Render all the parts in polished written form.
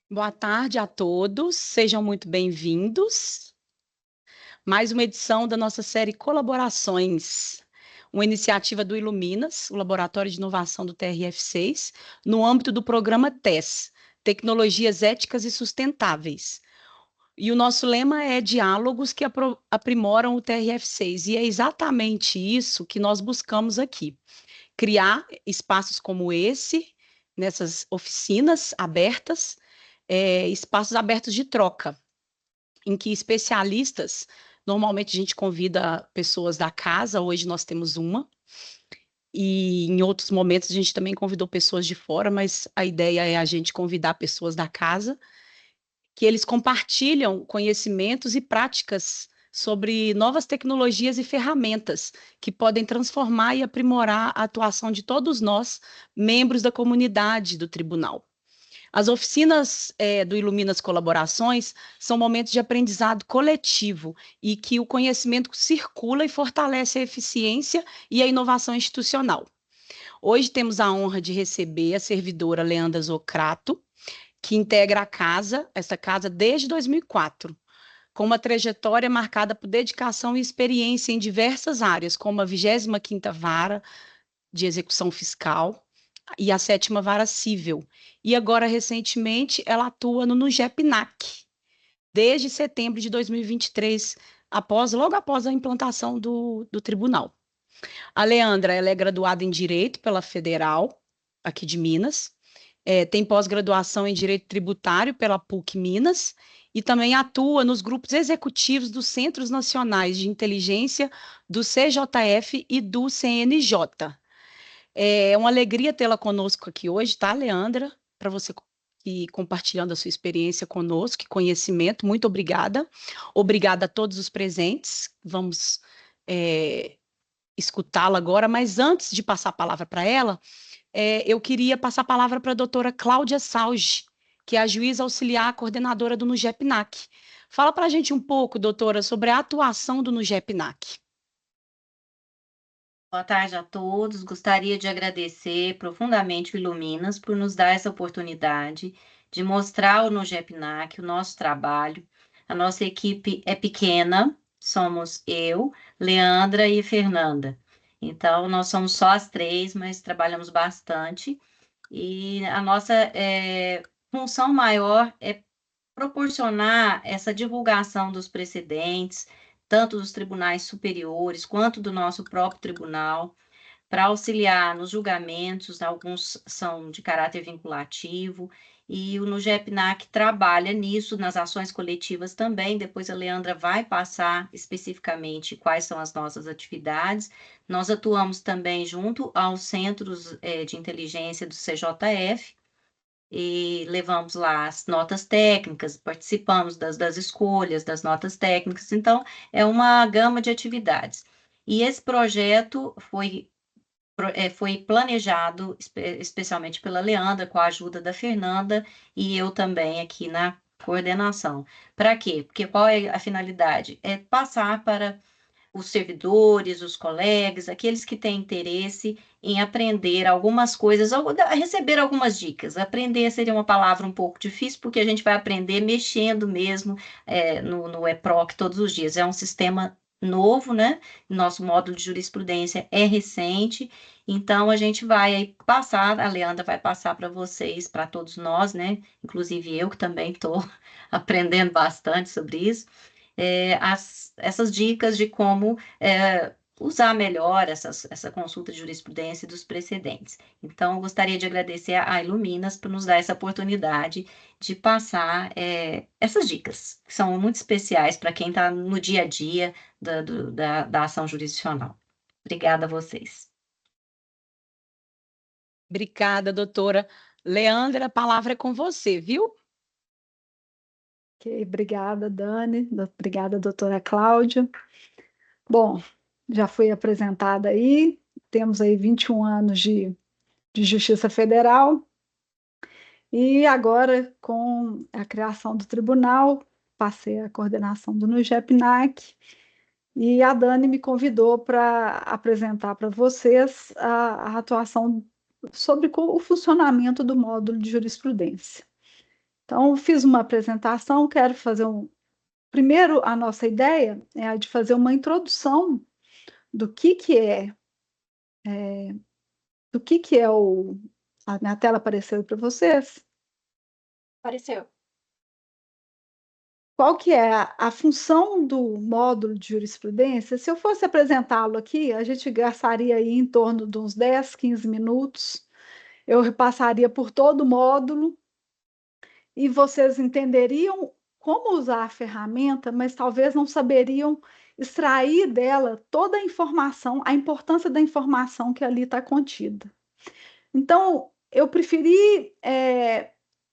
Boa tarde a todos, sejam muito bem-vindos. Mais uma edição da nossa série Colaborações, uma iniciativa do Iluminas, o Laboratório de Inovação do TRF6, no âmbito do programa TES, Tecnologias Éticas e Sustentáveis. E o nosso lema é Diálogos que aprimoram o TRF6, e é exatamente isso que nós buscamos aqui: criar espaços como esse, nessas oficinas abertas, espaços abertos de troca, em que especialistas, normalmente a gente convida pessoas da casa, hoje nós temos uma, e em outros momentos a gente também convidou pessoas de fora, mas a ideia é a gente convidar pessoas da casa, que eles compartilham conhecimentos e práticas sobre novas tecnologias e ferramentas que podem transformar e aprimorar a atuação de todos nós, membros da comunidade do tribunal. As oficinas do Iluminas Colaborações são momentos de aprendizado coletivo e que o conhecimento circula e fortalece a eficiência e a inovação institucional. Hoje temos a honra de receber a servidora Leandra Zocrato, que integra a casa, essa casa desde 2004, com uma trajetória marcada por dedicação e experiência em diversas áreas, como a 25ª Vara de Execução Fiscal, e a 7ª Vara Civil. E agora, recentemente, ela atua no NUGEPNAC, desde setembro de 2023, logo após a implantação do tribunal. A Leandra, ela é graduada em Direito pela Federal, aqui de Minas, tem pós-graduação em Direito Tributário pela PUC Minas, e também atua nos grupos executivos dos Centros Nacionais de Inteligência do CJF e do CNJ. É uma alegria tê-la conosco aqui hoje, tá, Leandra? Para você e compartilhando a sua experiência conosco, que conhecimento. Muito obrigada. Obrigada a todos os presentes. Vamos escutá-la agora, mas antes de passar a palavra para ela, eu queria passar a palavra para a doutora Cláudia Salge, que é a juíza auxiliar coordenadora do NUGEPNAC. Fala para a gente um pouco, doutora, sobre a atuação do NUGEPNAC. Boa tarde a todos. Gostaria de agradecer profundamente o Iluminas por nos dar essa oportunidade de mostrar no GEPNAC o nosso trabalho. A nossa equipe é pequena, somos eu, Leandra e Fernanda. Então, nós somos só as três, mas trabalhamos bastante. E a nossa função maior é proporcionar essa divulgação dos precedentes, tanto dos tribunais superiores quanto do nosso próprio tribunal, para auxiliar nos julgamentos, alguns são de caráter vinculativo, e o NUGEPNAC trabalha nisso, nas ações coletivas também. Depois a Leandra vai passar especificamente quais são as nossas atividades. Nós atuamos também junto aos centros de inteligência do CJF, e levamos lá as notas técnicas, participamos das escolhas das notas técnicas, então é uma gama de atividades. E esse projeto foi planejado especialmente pela Leandra, com a ajuda da Fernanda, e eu também aqui na coordenação. Para quê? Porque qual é a finalidade? É passar para os servidores, os colegas, aqueles que têm interesse em aprender algumas coisas, ou receber algumas dicas. Aprender seria uma palavra um pouco difícil, porque a gente vai aprender mexendo mesmo no EPROC todos os dias. É um sistema novo, né? Nosso módulo de jurisprudência é recente, então a gente vai passar, a Leandra vai passar para vocês, para todos nós, né? Inclusive eu que também estou aprendendo bastante sobre isso, essas dicas de como usar melhor essa consulta de jurisprudência e dos precedentes. Então, eu gostaria de agradecer à Iluminas por nos dar essa oportunidade de passar essas dicas, que são muito especiais para quem está no dia a dia da ação jurisdicional. Obrigada a vocês. Obrigada, doutora. Leandra, a palavra é com você, viu? Ok, obrigada, Dani. Obrigada, doutora Cláudia. Bom, já fui apresentada aí, temos aí 21 anos de Justiça Federal, e agora, com a criação do tribunal, passei a coordenação do NUGEPNAC, e a Dani me convidou para apresentar para vocês a atuação sobre o funcionamento do módulo de jurisprudência. Então, fiz uma apresentação, quero fazer Primeiro, a nossa ideia é a de fazer uma introdução do que é, do que é o... A minha tela apareceu para vocês? Apareceu. Qual que é a função do módulo de jurisprudência? Se eu fosse apresentá-lo aqui, a gente gastaria aí em torno de uns 10, 15 minutos. Eu repassaria por todo o módulo e vocês entenderiam como usar a ferramenta, mas talvez não saberiam extrair dela toda a informação, a importância da informação que ali está contida. Então, eu preferi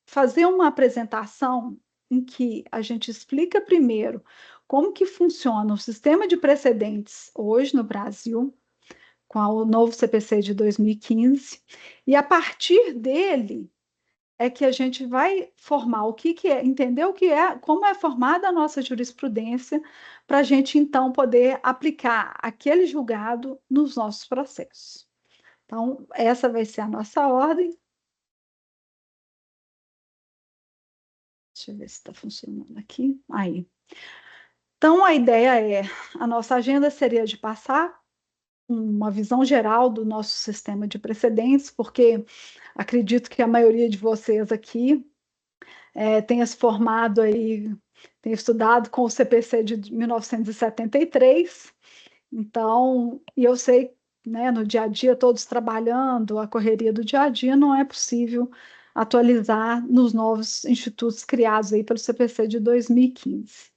fazer uma apresentação em que a gente explica primeiro como que funciona o sistema de precedentes hoje no Brasil, com o novo CPC de 2015, e a partir dele é que a gente vai formar o que é, entender o que é, como é formada a nossa jurisprudência, para a gente então poder aplicar aquele julgado nos nossos processos. Então, essa vai ser a nossa ordem. Deixa eu ver se está funcionando aqui. Aí. Então, a ideia é, a nossa agenda seria de passar uma visão geral do nosso sistema de precedentes, porque acredito que a maioria de vocês aqui tenha se formado aí, tenha estudado com o CPC de 1973, então, e eu sei, né, no dia a dia, todos trabalhando, a correria do dia a dia, não é possível atualizar nos novos institutos criados aí pelo CPC de 2015.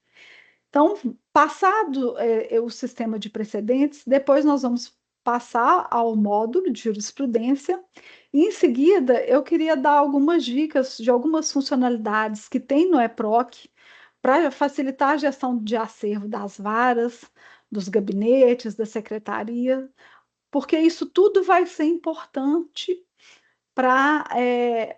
Então, passado o sistema de precedentes, depois nós vamos passar ao módulo de jurisprudência, e em seguida eu queria dar algumas dicas de algumas funcionalidades que tem no EPROC para facilitar a gestão de acervo das varas, dos gabinetes, da secretaria, porque isso tudo vai ser importante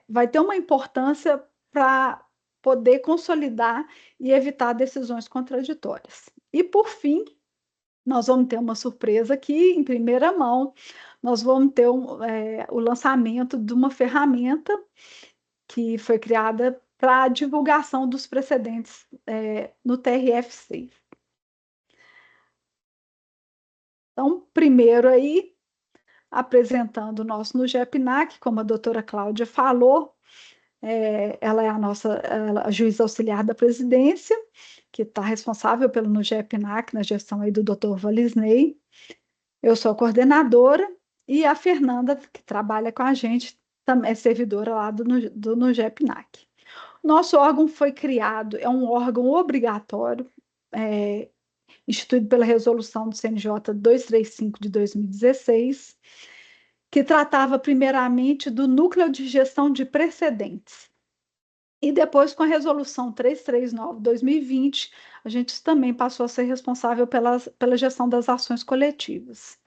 vai ter uma importância para poder consolidar e evitar decisões contraditórias. E, por fim, nós vamos ter uma surpresa aqui, em primeira mão, nós vamos ter o lançamento de uma ferramenta que foi criada para a divulgação dos precedentes no TRF6. Então, primeiro aí, apresentando o nosso NUGEPNAC, como a doutora Cláudia falou, ela é a juíza auxiliar da presidência, que está responsável pelo NUGEPNAC, na gestão aí do doutor Valisney. Eu sou a coordenadora, e a Fernanda, que trabalha com a gente, também é servidora lá do NUGEPNAC. Nosso órgão foi criado, é um órgão obrigatório, instituído pela resolução do CNJ 235 de 2016, que tratava primeiramente do núcleo de gestão de precedentes. E depois, com a resolução 339 de 2020, a gente também passou a ser responsável pela gestão das ações coletivas.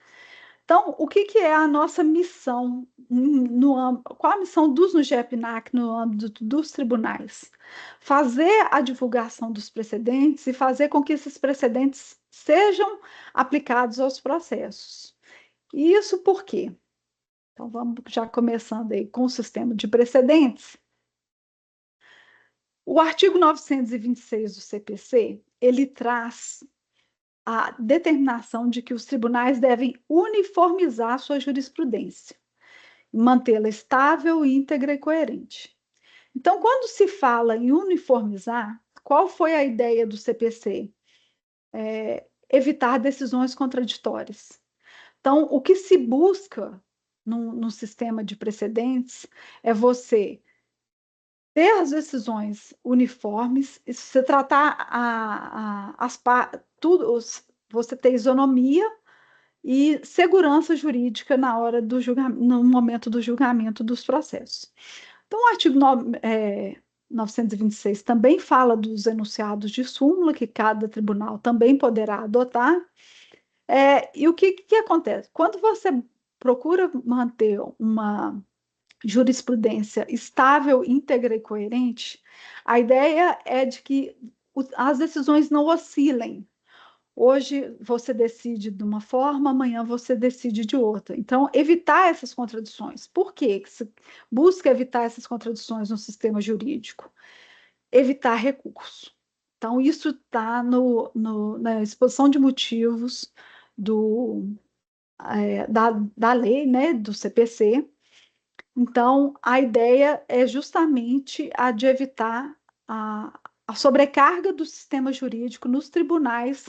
Então, o que é a nossa missão? Qual a missão dos NUGEPNAC no âmbito dos tribunais? Fazer a divulgação dos precedentes e fazer com que esses precedentes sejam aplicados aos processos. E isso por quê? Então, vamos já começando aí com o sistema de precedentes. O artigo 926 do CPC, ele traz a determinação de que os tribunais devem uniformizar sua jurisprudência, mantê-la estável, íntegra e coerente. Então, quando se fala em uniformizar, qual foi a ideia do CPC? Evitar decisões contraditórias. Então, o que se busca no sistema de precedentes é você ter as decisões uniformes, você tratar você ter isonomia e segurança jurídica na hora do no momento do julgamento dos processos. Então, o artigo 926 também fala dos enunciados de súmula, que cada tribunal também poderá adotar. E o que acontece? Quando você procura manter uma jurisprudência estável, íntegra e coerente, a ideia é de que as decisões não oscilem. Hoje você decide de uma forma, amanhã você decide de outra. Então, evitar essas contradições. Por quê que se busca evitar essas contradições no sistema jurídico? Evitar recurso. Então, isso está na exposição de motivos da lei, né, do CPC. Então, a ideia é justamente a de evitar a sobrecarga do sistema jurídico nos tribunais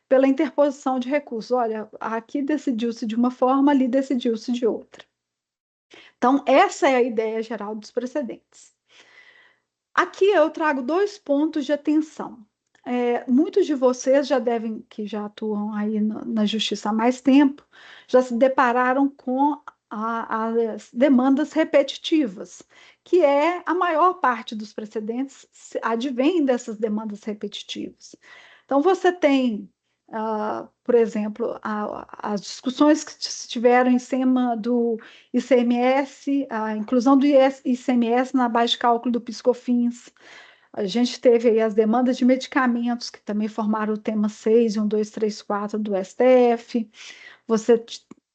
pela interposição de recursos. Olha, aqui decidiu-se de uma forma, ali decidiu-se de outra. Então, essa é a ideia geral dos precedentes. Aqui eu trago 2 pontos de atenção. Muitos de vocês que já atuam aí na justiça há mais tempo, já se depararam com as demandas repetitivas, que é a maior parte dos precedentes advém dessas demandas repetitivas. Então, você tem, por exemplo, as discussões que estiveram em cima do ICMS, a inclusão do ICMS na base de cálculo do PIS/COFINS. A gente teve aí as demandas de medicamentos, que também formaram o tema 6 e 1234 do STF.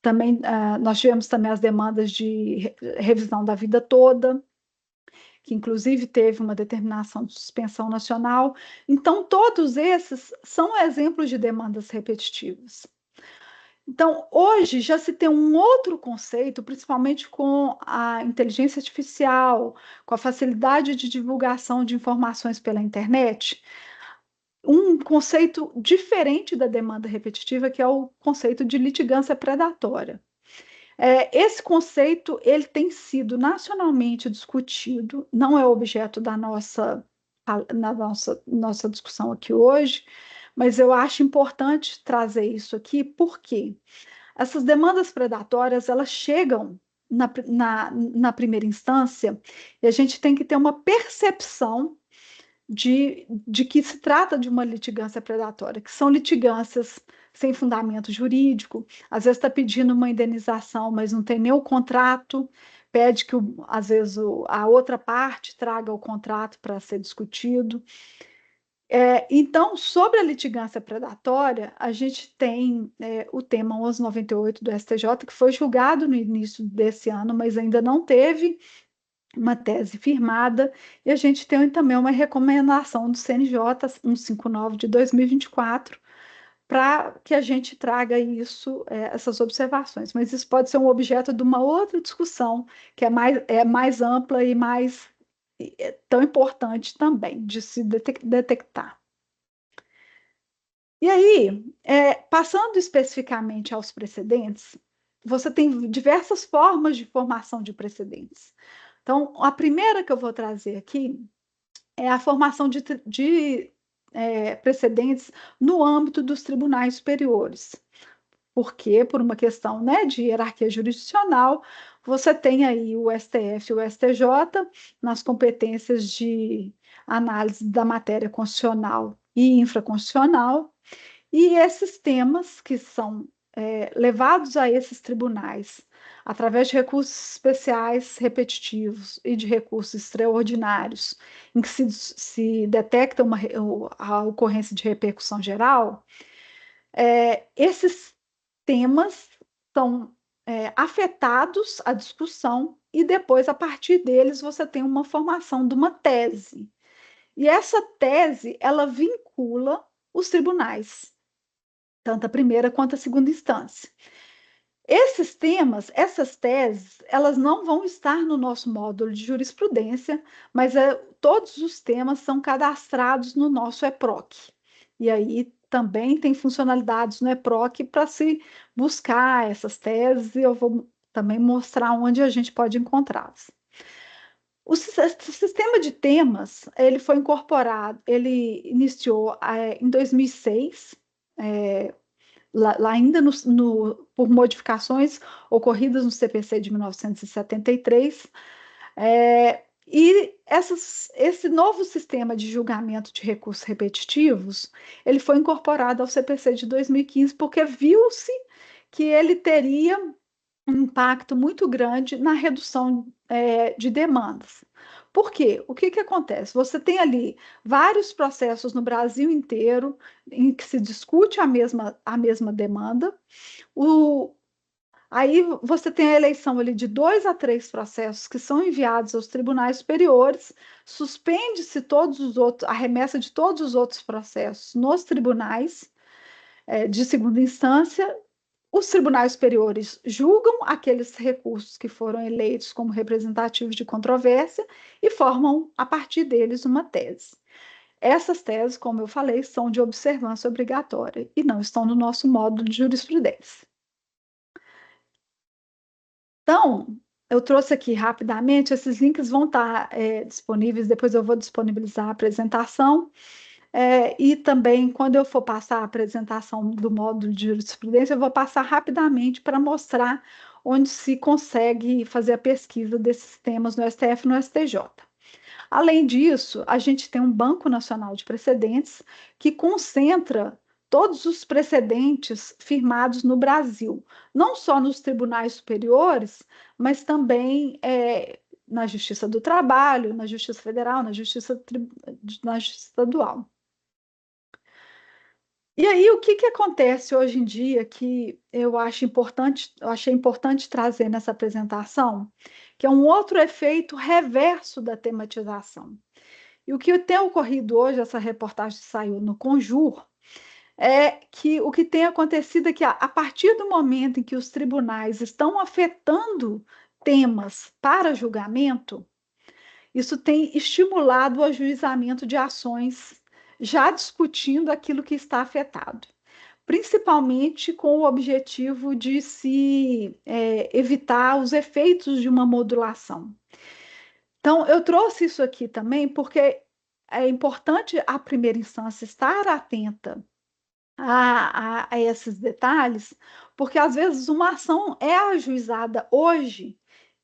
Também, nós tivemos também as demandas de revisão da vida toda, que inclusive teve uma determinação de suspensão nacional. Então, todos esses são exemplos de demandas repetitivas. Então, hoje já se tem um outro conceito, principalmente com a inteligência artificial, com a facilidade de divulgação de informações pela internet, um conceito diferente da demanda repetitiva, que é o conceito de litigância predatória. Esse conceito ele tem sido nacionalmente discutido, não é objeto da nossa discussão aqui hoje, mas eu acho importante trazer isso aqui, porque essas demandas predatórias elas chegam na primeira instância e a gente tem que ter uma percepção de que se trata de uma litigância predatória, que são litigâncias sem fundamento jurídico, às vezes está pedindo uma indenização, mas não tem nem o contrato, pede que, às vezes, a outra parte traga o contrato para ser discutido. Então, sobre a litigância predatória, a gente tem o tema 1198 do STJ, que foi julgado no início desse ano, mas ainda não teve uma tese firmada, e a gente tem também uma recomendação do CNJ 159 de 2024, para que a gente traga essas observações. Mas isso pode ser um objeto de uma outra discussão, que é mais ampla e tão importante também de se detectar. E aí, passando especificamente aos precedentes, você tem diversas formas de formação de precedentes. Então, a primeira que eu vou trazer aqui é a formação de precedentes no âmbito dos tribunais superiores. Porque, por uma questão, né, de hierarquia jurisdicional, você tem aí o STF e o STJ nas competências de análise da matéria constitucional e infraconstitucional, e esses temas que são levados a esses tribunais através de recursos especiais repetitivos e de recursos extraordinários, em que se detecta a ocorrência de repercussão geral, esses temas são afetados à discussão e depois, a partir deles, você tem uma formação de uma tese. E essa tese, ela vincula os tribunais, tanto a primeira quanto a segunda instância. Esses temas, essas teses, elas não vão estar no nosso módulo de jurisprudência, mas todos os temas são cadastrados no nosso EPROC. E aí também tem funcionalidades no EPROC para se buscar essas teses, e eu vou também mostrar onde a gente pode encontrá-las. O sistema de temas, ele foi incorporado, ele iniciou em 2006, lá ainda por modificações ocorridas no CPC de 1973, e esse novo sistema de julgamento de recursos repetitivos, ele foi incorporado ao CPC de 2015, porque viu-se que ele teria um impacto muito grande na redução de demandas. Por quê? O que que acontece? Você tem ali vários processos no Brasil inteiro em que se discute a mesma demanda. Aí você tem a eleição ali de 2 a 3 processos que são enviados aos tribunais superiores, suspende-se todos os outros, a remessa de todos os outros processos nos tribunais de segunda instância. Os tribunais superiores julgam aqueles recursos que foram eleitos como representativos de controvérsia e formam, a partir deles, uma tese. Essas teses, como eu falei, são de observância obrigatória e não estão no nosso módulo de jurisprudência. Então, eu trouxe aqui rapidamente, esses links vão estar disponíveis, depois eu vou disponibilizar a apresentação. E também, quando eu for passar a apresentação do módulo de jurisprudência, eu vou passar rapidamente para mostrar onde se consegue fazer a pesquisa desses temas no STF e no STJ. Além disso, a gente tem um Banco Nacional de Precedentes que concentra todos os precedentes firmados no Brasil, não só nos tribunais superiores, mas também na Justiça do Trabalho, na Justiça Federal, na Justiça Estadual. E aí, o que que acontece hoje em dia que eu achei importante trazer nessa apresentação, que é um outro efeito reverso da tematização. E o que tem ocorrido hoje, essa reportagem saiu no Conjur, é que o que tem acontecido é que, a partir do momento em que os tribunais estão afetando temas para julgamento, isso tem estimulado o ajuizamento de ações já discutindo aquilo que está afetado, principalmente com o objetivo de se evitar os efeitos de uma modulação. Então, eu trouxe isso aqui também porque é importante a primeira instância estar atenta a esses detalhes, porque às vezes uma ação é ajuizada hoje,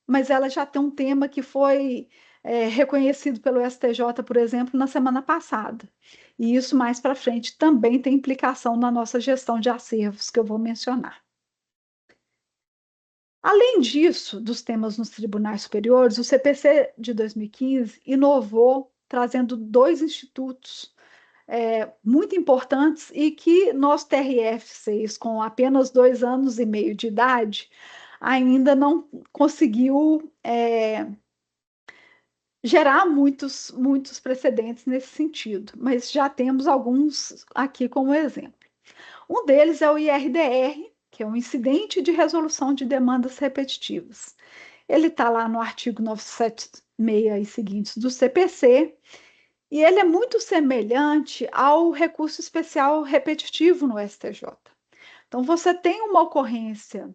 mas ela já tem um tema que foi reconhecido pelo STJ, por exemplo, na semana passada. E isso mais para frente também tem implicação na nossa gestão de acervos, que eu vou mencionar. Além disso, dos temas nos tribunais superiores, o CPC de 2015 inovou, trazendo 2 institutos muito importantes e que nosso TRF6, com apenas 2 anos e meio de idade, ainda não conseguiu gerar muitos precedentes nesse sentido, mas já temos alguns aqui como exemplo. Um deles é o IRDR, que é um incidente de resolução de demandas repetitivas. Ele está lá no artigo 976 e seguintes do CPC, e ele é muito semelhante ao recurso especial repetitivo no STJ. Então, você tem uma ocorrência,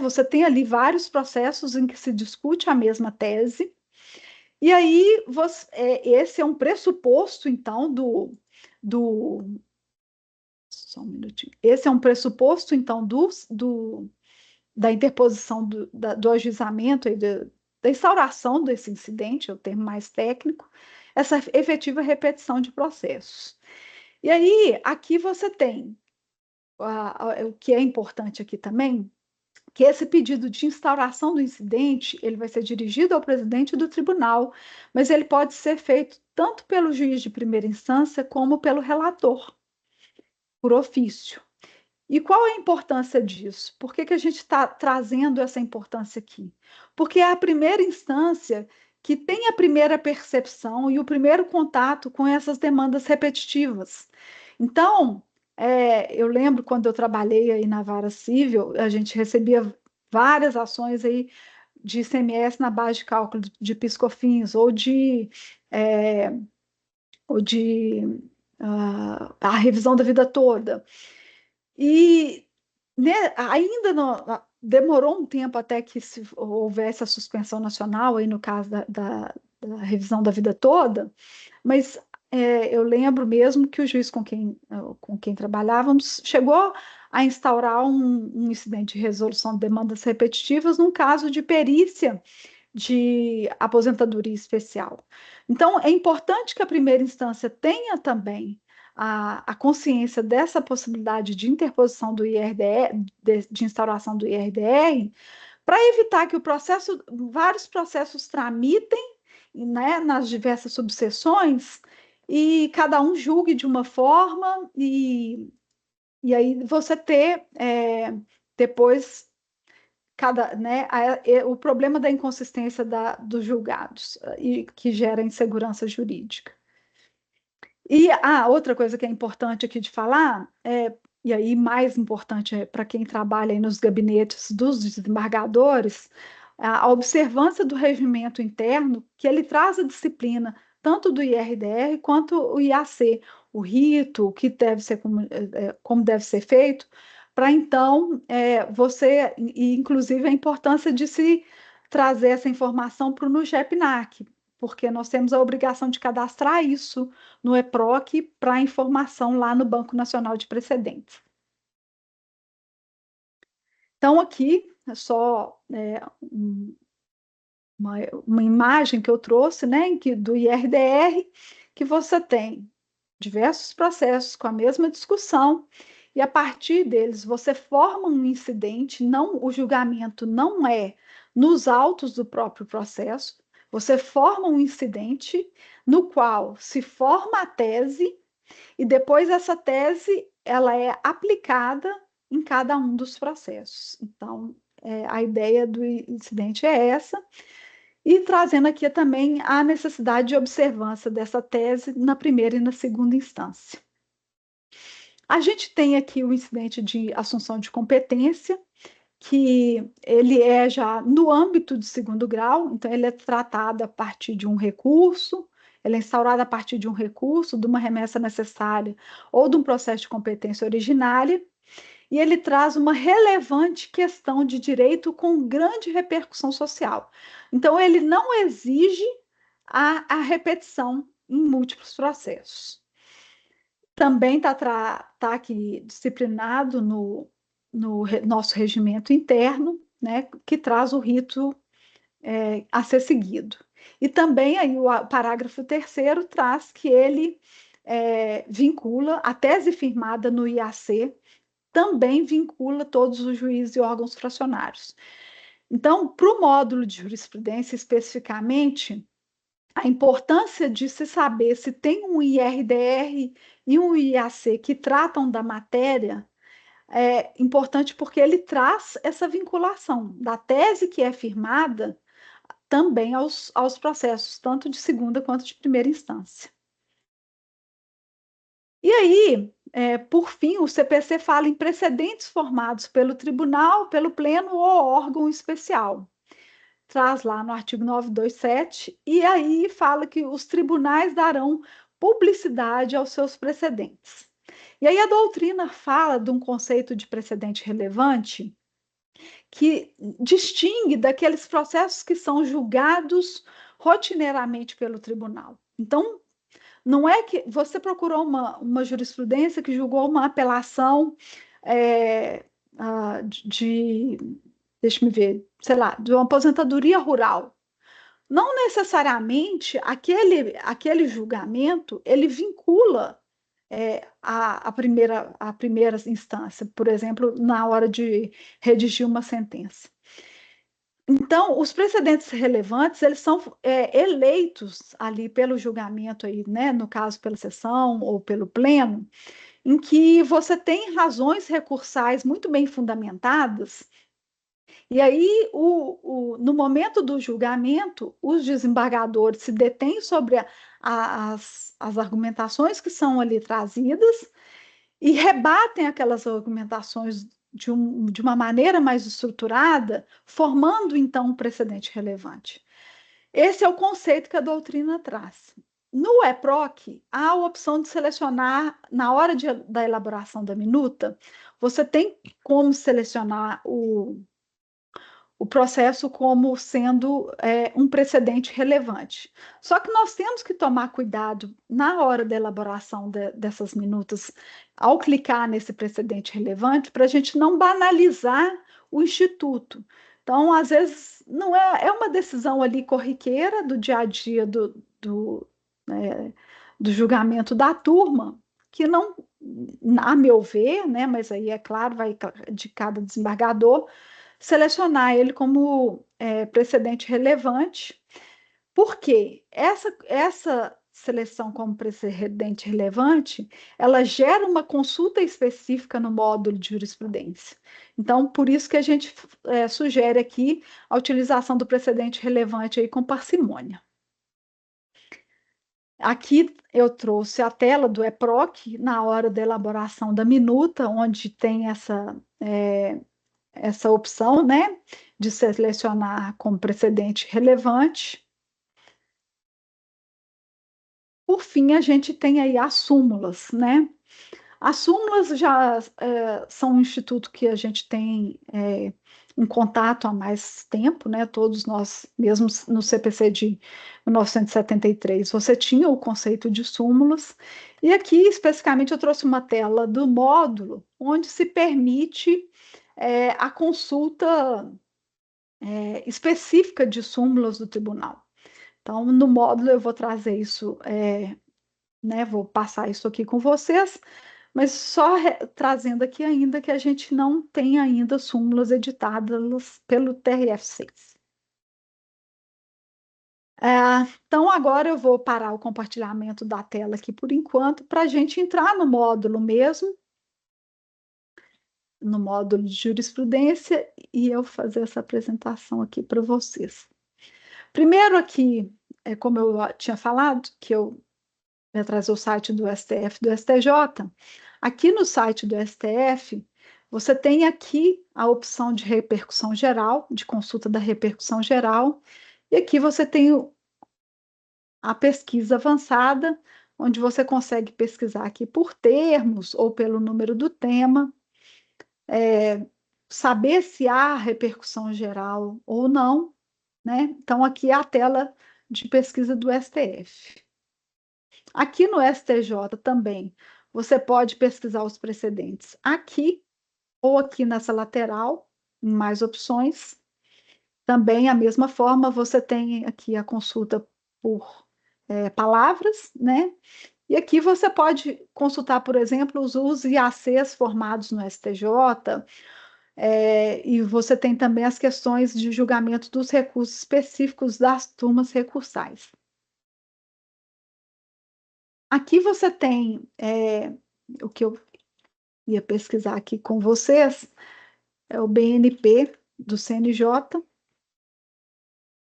você tem ali vários processos em que se discute a mesma tese, e aí esse é um pressuposto, então, só um minutinho. Esse é um pressuposto, então, da interposição do ajuizamento e da instauração desse incidente, é o termo mais técnico, essa efetiva repetição de processos. E aí, aqui você tem o que é importante aqui também, que esse pedido de instauração do incidente, ele vai ser dirigido ao presidente do tribunal, mas ele pode ser feito tanto pelo juiz de primeira instância como pelo relator, por ofício. E qual é a importância disso? Por que que a gente está trazendo essa importância aqui? Porque é a primeira instância que tem a primeira percepção e o primeiro contato com essas demandas repetitivas. Então, eu lembro quando eu trabalhei aí na vara civil, a gente recebia várias ações aí de ICMS na base de cálculo de PIS/COFINS ou de a revisão da vida toda. E ainda demorou um tempo até que houvesse a suspensão nacional, aí no caso da revisão da vida toda, mas eu lembro mesmo que o juiz com quem trabalhávamos chegou a instaurar um incidente de resolução de demandas repetitivas num caso de perícia de aposentadoria especial. Então, é importante que a primeira instância tenha também a consciência dessa possibilidade de interposição do IRDR, de instauração do IRDR, para evitar que vários processos tramitem, né, nas diversas subseções, e cada um julgue de uma forma, e aí você ter depois né, o problema da inconsistência dos julgados, e que gera insegurança jurídica. E a outra coisa que é importante aqui de falar, e aí mais importante para quem trabalha aí nos gabinetes dos desembargadores, a observância do regimento interno, que ele traz a disciplina tanto do IRDR quanto o IAC, o rito, o que deve ser, como deve ser feito, para então e inclusive a importância de se trazer essa informação para o NUGEPNAC, porque nós temos a obrigação de cadastrar isso no EPROC para informação lá no Banco Nacional de Precedentes. Então, aqui é só uma imagem que eu trouxe, né, do IRDR, que você tem diversos processos com a mesma discussão, e a partir deles você forma um incidente, o julgamento não é nos autos do próprio processo, você forma um incidente no qual se forma a tese, e depois essa tese ela é aplicada em cada um dos processos. Então, a ideia do incidente é essa, e trazendo aqui também a necessidade de observância dessa tese na primeira e na segunda instância. A gente tem aqui o incidente de assunção de competência, que ele é já no âmbito de segundo grau, então ele é tratado a partir de um recurso, ele é instaurado a partir de um recurso, de uma remessa necessária ou de um processo de competência originária, e ele traz uma relevante questão de direito com grande repercussão social. Então, ele não exige a repetição em múltiplos processos. Também está aqui disciplinado no nosso regimento interno, né, que traz o rito a ser seguido. E também aí o parágrafo 3º traz que ele vincula a tese firmada no IAC, também vincula todos os juízes e órgãos fracionários. Então, para o módulo de jurisprudência especificamente, a importância de se saber se tem um IRDR e um IAC que tratam da matéria é importante porque ele traz essa vinculação da tese que é firmada também aos processos, tanto de segunda quanto de primeira instância. E aí, por fim, o CPC fala em precedentes formados pelo tribunal, pelo pleno ou órgão especial. Traz lá no artigo 927, e aí fala que os tribunais darão publicidade aos seus precedentes. E aí a doutrina fala de um conceito de precedente relevante que distingue daqueles processos que são julgados rotineiramente pelo tribunal. Então, não é que você procurou uma jurisprudência que julgou uma apelação deixa-me ver, sei lá, de uma aposentadoria rural. Não necessariamente aquele julgamento ele vincula a primeira instância, por exemplo, na hora de redigir uma sentença. Então, os precedentes relevantes, eles são eleitos ali pelo julgamento, aí, né, no caso pela sessão ou pelo pleno, em que você tem razões recursais muito bem fundamentadas, e aí, no momento do julgamento, os desembargadores se detêm sobre as argumentações que são ali trazidas e rebatem aquelas argumentações de uma maneira mais estruturada, formando, então, um precedente relevante. Esse é o conceito que a doutrina traz. No EPROC, há a opção de selecionar, na hora da elaboração da minuta, você tem como selecionar o processo como sendo um precedente relevante. Só que nós temos que tomar cuidado na hora da elaboração dessas minutas, ao clicar nesse precedente relevante, para a gente não banalizar o instituto. Então, às vezes, não é uma decisão ali corriqueira do dia a dia do julgamento da turma, que não, a meu ver, né, mas aí é claro, vai de cada desembargador, selecionar ele como precedente relevante. Por quê? Essa seleção como precedente relevante, ela gera uma consulta específica no módulo de jurisprudência. Então, por isso que a gente sugere aqui a utilização do precedente relevante aí com parcimônia. Aqui eu trouxe a tela do EPROC na hora da elaboração da minuta, onde tem essa opção, né, de selecionar como precedente relevante. Por fim, a gente tem aí as súmulas, né? As súmulas já são um instituto que a gente tem um contato há mais tempo, né? Todos nós, mesmo no CPC de 1973, você tinha o conceito de súmulas. E aqui, especificamente, eu trouxe uma tela do módulo, onde se permite a consulta específica de súmulas do tribunal. Então, no módulo eu vou trazer isso, né? Vou passar isso aqui com vocês, mas só trazendo aqui ainda que a gente não tem ainda súmulas editadas pelo TRF6. Então, agora eu vou parar o compartilhamento da tela aqui por enquanto, para a gente entrar no módulo mesmo, no módulo de jurisprudência, e eu fazer essa apresentação aqui para vocês. Primeiro aqui, como eu tinha falado, que eu ia trazer o site do STF e do STJ. Aqui no site do STF, você tem aqui a opção de repercussão geral, de consulta da repercussão geral, e aqui você tem a pesquisa avançada, onde você consegue pesquisar aqui por termos ou pelo número do tema, saber se há repercussão geral ou não, né? Então, aqui é a tela de pesquisa do STF. Aqui no STJ também, você pode pesquisar os precedentes aqui ou aqui nessa lateral, mais opções. Também, a mesma forma, você tem aqui a consulta por palavras, né? E aqui você pode consultar, por exemplo, os IACs formados no STJ, e você tem também as questões de julgamento dos recursos específicos das turmas recursais. Aqui você tem o que eu ia pesquisar aqui com vocês, é o BNP do CNJ,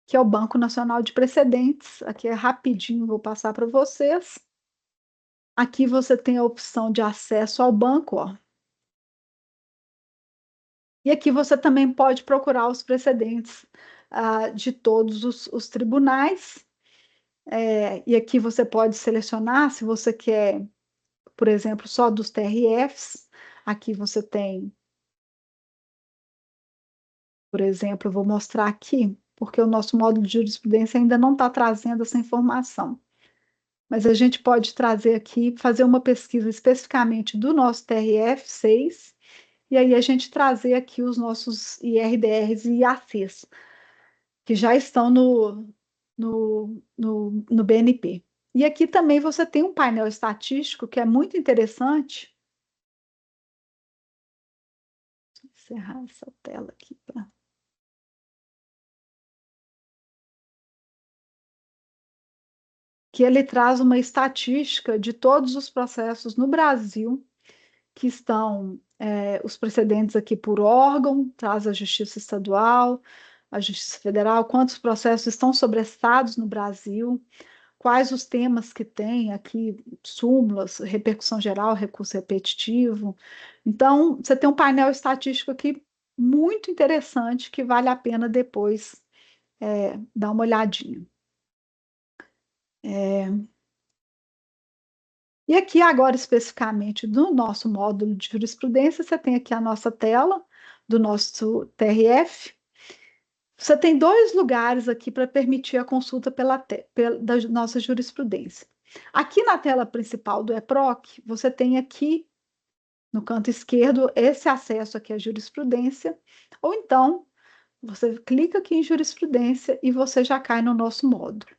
que é o Banco Nacional de Precedentes. Aqui é rapidinho, vou passar para vocês. Aqui você tem a opção de acesso ao banco, ó. E aqui você também pode procurar os precedentes de todos os tribunais. E aqui você pode selecionar se você quer, por exemplo, só dos TRFs. Aqui você tem, por exemplo, eu vou mostrar aqui, porque o nosso módulo de jurisprudência ainda não está trazendo essa informação. Mas a gente pode trazer aqui, fazer uma pesquisa especificamente do nosso TRF6, e aí a gente trazer aqui os nossos IRDRs e IACs, que já estão no BNP. E aqui também você tem um painel estatístico que é muito interessante. Vou encerrar essa tela aqui para... que ele traz uma estatística de todos os processos no Brasil, que estão os precedentes aqui por órgão, traz a Justiça Estadual, a Justiça Federal, quantos processos estão sobressados no Brasil, quais os temas que tem aqui, súmulas, repercussão geral, recurso repetitivo. Então, você tem um painel estatístico aqui muito interessante que vale a pena depois dar uma olhadinha. E aqui, agora, especificamente do nosso módulo de jurisprudência, você tem aqui a nossa tela do nosso TRF. Você tem dois lugares aqui para permitir a consulta da nossa jurisprudência. Aqui na tela principal do EPROC, você tem aqui, no canto esquerdo, esse acesso aqui à jurisprudência, ou então, você clica aqui em jurisprudência e você já cai no nosso módulo.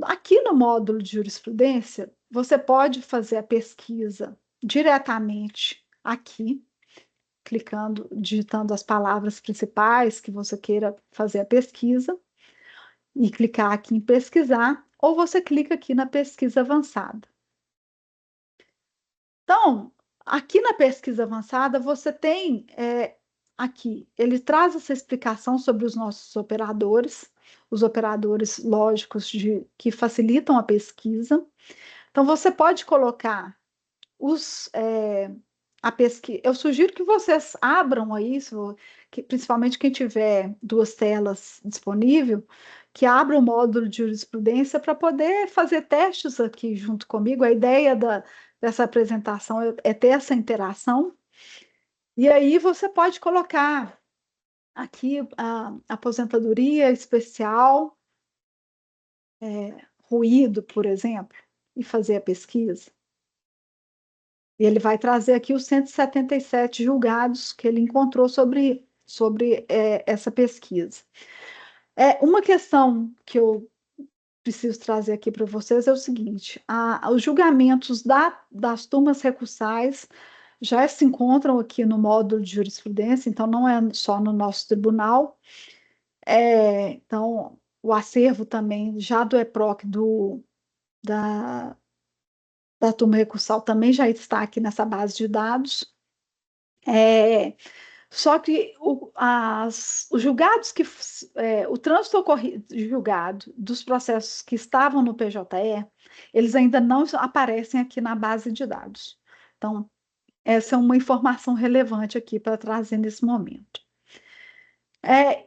Aqui no módulo de jurisprudência, você pode fazer a pesquisa diretamente aqui, clicando, digitando as palavras principais que você queira fazer a pesquisa, e clicar aqui em pesquisar, ou você clica aqui na pesquisa avançada. Então, aqui na pesquisa avançada, você tem aqui, ele traz essa explicação sobre os nossos operadores, os operadores lógicos que facilitam a pesquisa. Então, você pode colocar a pesquisa. Eu sugiro que vocês abram aí, principalmente quem tiver duas telas disponível, que abra o módulo de jurisprudência para poder fazer testes aqui junto comigo. A ideia dessa apresentação é ter essa interação. E aí você pode colocar aqui a aposentadoria especial, ruído, por exemplo, e fazer a pesquisa. E ele vai trazer aqui os 177 julgados que ele encontrou sobre essa pesquisa. Uma questão que eu preciso trazer aqui para vocês é o seguinte: os julgamentos das turmas recursais já se encontram aqui no módulo de jurisprudência, então não é só no nosso tribunal. Então, o acervo também já do EPROC da turma recursal também já está aqui nessa base de dados. Só que os julgados o trânsito ocorrido julgado dos processos que estavam no PJE, eles ainda não aparecem aqui na base de dados. Então, essa é uma informação relevante aqui para trazer nesse momento.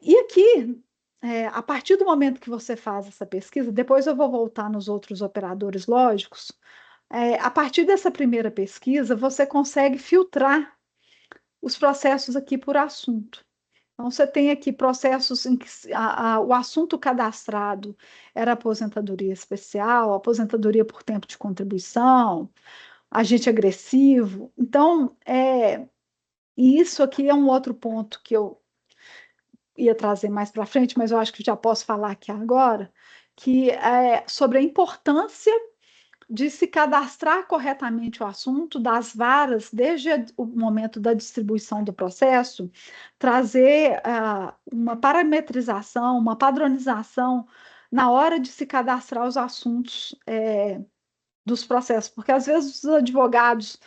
E aqui, a partir do momento que você faz essa pesquisa, depois eu vou voltar nos outros operadores lógicos, a partir dessa primeira pesquisa, você consegue filtrar os processos aqui por assunto. Então, você tem aqui processos em que o assunto cadastrado era aposentadoria especial, aposentadoria por tempo de contribuição, agente agressivo. Então, isso aqui é um outro ponto que eu ia trazer mais para frente, mas eu acho que já posso falar aqui agora, que é sobre a importância de se cadastrar corretamente o assunto das varas desde o momento da distribuição do processo, trazer uma parametrização, uma padronização na hora de se cadastrar os assuntos dos processos, porque às vezes os advogados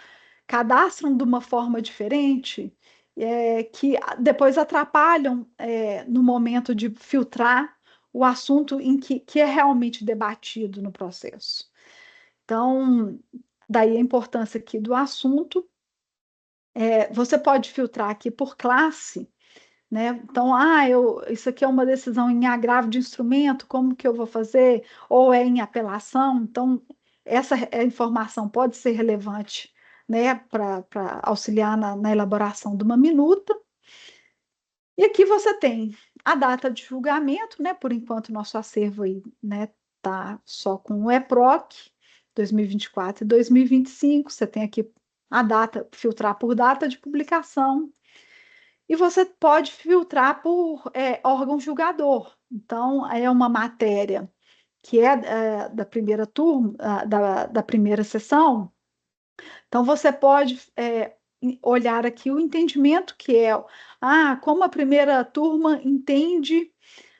cadastram de uma forma diferente, que depois atrapalham no momento de filtrar o assunto que é realmente debatido no processo. Então, daí a importância aqui do assunto. Você pode filtrar aqui por classe, né? Então, isso aqui é uma decisão em agravo de instrumento, como que eu vou fazer? Ou é em apelação? Então, essa informação pode ser relevante, né, para auxiliar na elaboração de uma minuta. E aqui você tem a data de julgamento, né? Por enquanto, nosso acervo aí, né, tá só com o EPROC, 2024 e 2025. Você tem aqui a data, filtrar por data de publicação. E você pode filtrar por órgão julgador. Então, é uma matéria que é da primeira turma, da primeira sessão. Então, você pode olhar aqui o entendimento que é como a primeira turma entende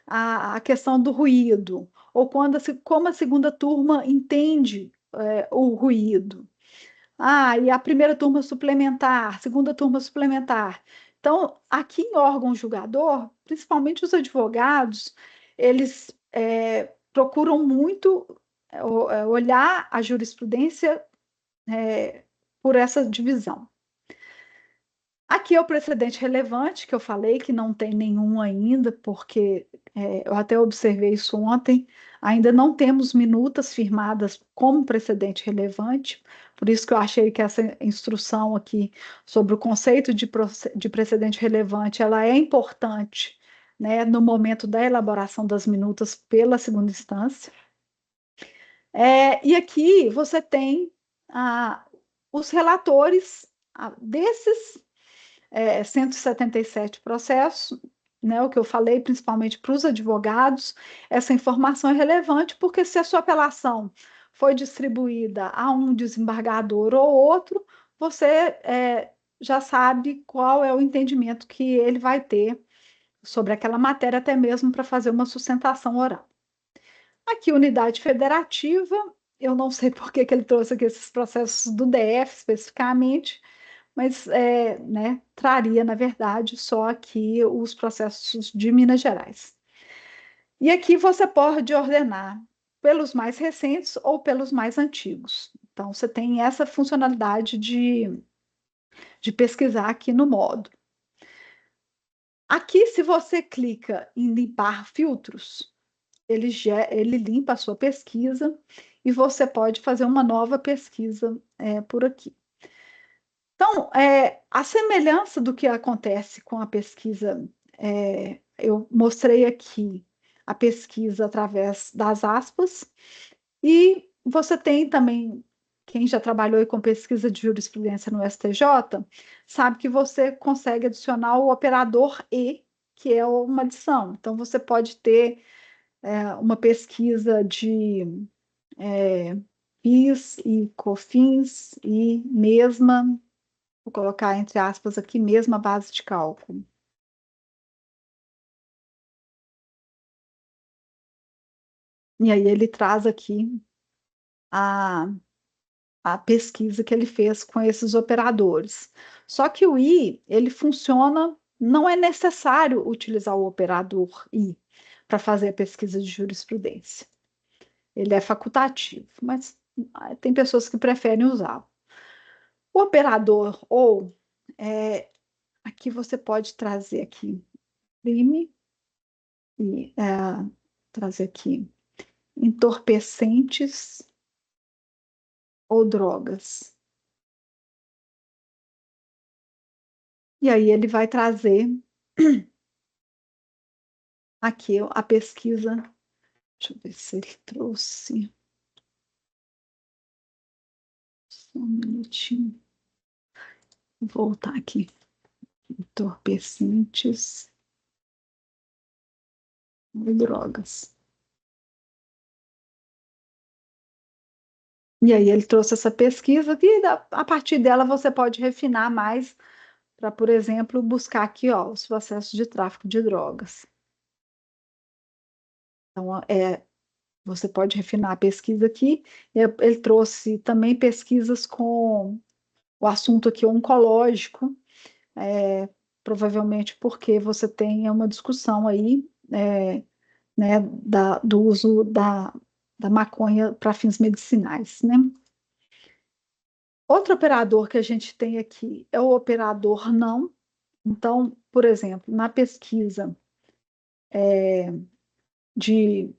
a questão do ruído, ou como a segunda turma entende o ruído. E a primeira turma suplementar, segunda turma suplementar. Então, aqui em órgão julgador, principalmente os advogados, eles procuram muito olhar a jurisprudência por essa divisão. Aqui é o precedente relevante, que eu falei que não tem nenhum ainda, porque eu até observei isso ontem, ainda não temos minutas firmadas como precedente relevante, por isso que eu achei que essa instrução aqui sobre o conceito de precedente relevante, ela é importante, né, no momento da elaboração das minutas pela segunda instância. E aqui você tem os relatores desses 177 processos, né, o que eu falei, principalmente para os advogados. Essa informação é relevante porque se a sua apelação foi distribuída a um desembargador ou outro, você já sabe qual é o entendimento que ele vai ter sobre aquela matéria, até mesmo para fazer uma sustentação oral. Aqui, unidade federativa, eu não sei por que ele trouxe aqui esses processos do DF especificamente, mas né, traria, na verdade, só aqui os processos de Minas Gerais. E aqui você pode ordenar pelos mais recentes ou pelos mais antigos. Então, você tem essa funcionalidade de pesquisar aqui no modo. Aqui, se você clica em limpar filtros, ele limpa a sua pesquisa e você pode fazer uma nova pesquisa por aqui. Então, a semelhança do que acontece com a pesquisa, eu mostrei aqui a pesquisa através das aspas, e você tem também, quem já trabalhou com pesquisa de jurisprudência no STJ, sabe que você consegue adicionar o operador E, que é uma adição. Então, você pode ter uma pesquisa de PIS e COFINS e mesma, vou colocar entre aspas aqui, mesma base de cálculo. E aí ele traz aqui a pesquisa que ele fez com esses operadores. Só que o I, ele funciona, não é necessário utilizar o operador I para fazer a pesquisa de jurisprudência. Ele é facultativo, mas tem pessoas que preferem usá-lo. O operador ou, aqui você pode trazer aqui crime e trazer aqui entorpecentes ou drogas. E aí ele vai trazer aqui a pesquisa. Deixa eu ver se ele trouxe. Só um minutinho. Vou voltar aqui. Entorpecentes ou drogas. E aí ele trouxe essa pesquisa e a partir dela você pode refinar mais para, por exemplo, buscar aqui os processos de tráfico de drogas. Então, você pode refinar a pesquisa aqui. Ele trouxe também pesquisas com o assunto aqui oncológico, provavelmente porque você tem uma discussão aí, né, do uso da maconha para fins medicinais, né? Outro operador que a gente tem aqui é o operador não. Então, por exemplo, na pesquisa de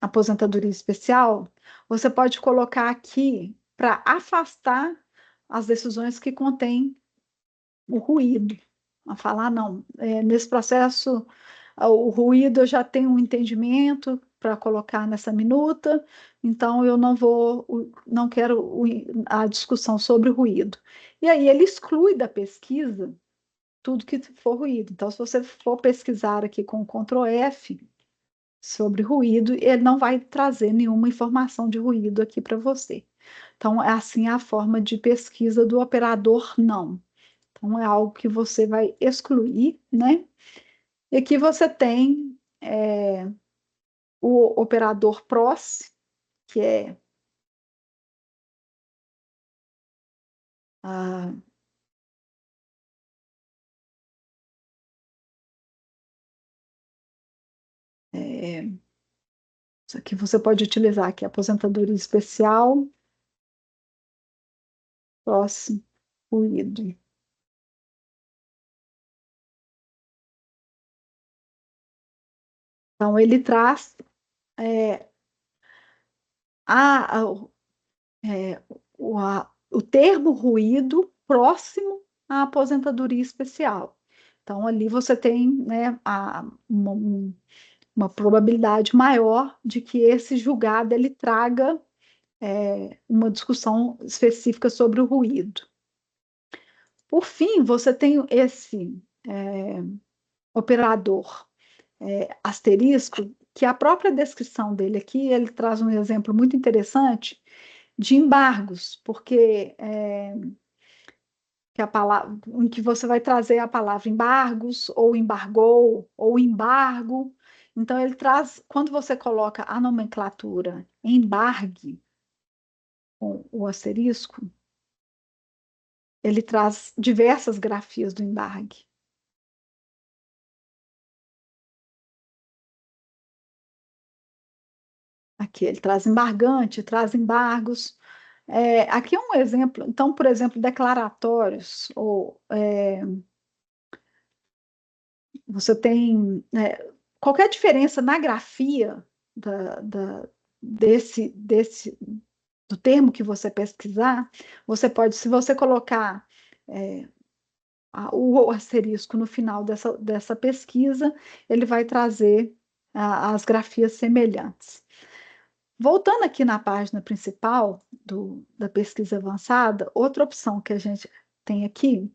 aposentadoria especial, você pode colocar aqui para afastar as decisões que contêm o ruído. A falar, não, nesse processo, o ruído eu já tenho um entendimento para colocar nessa minuta, então eu não quero a discussão sobre o ruído. E aí ele exclui da pesquisa tudo que for ruído. Então, se você for pesquisar aqui com o Ctrl F sobre ruído, ele não vai trazer nenhuma informação de ruído aqui para você. Então, é assim a forma de pesquisa do operador não. Então, é algo que você vai excluir, né? E aqui você tem o operador PROS, que é a isso aqui você pode utilizar aqui, aposentadoria especial, próximo, ruído. Então, ele traz o termo ruído próximo à aposentadoria especial. Então, ali você tem, né, uma probabilidade maior de que esse julgado ele traga uma discussão específica sobre o ruído. Por fim, você tem esse operador asterisco, que a própria descrição dele aqui, ele traz um exemplo muito interessante de embargos, porque que a palavra, em que você vai trazer a palavra embargos, ou embargou, ou embargo. Então, ele traz, quando você coloca a nomenclatura embargue, com o asterisco, ele traz diversas grafias do embargue. Aqui ele traz embargante, traz embargos. Aqui é um exemplo. Então, por exemplo, declaratórios, ou você tem qualquer diferença na grafia desse do termo que você pesquisar, você pode, se você colocar o asterisco no final dessa pesquisa, ele vai trazer as grafias semelhantes. Voltando aqui na página principal da pesquisa avançada, outra opção que a gente tem aqui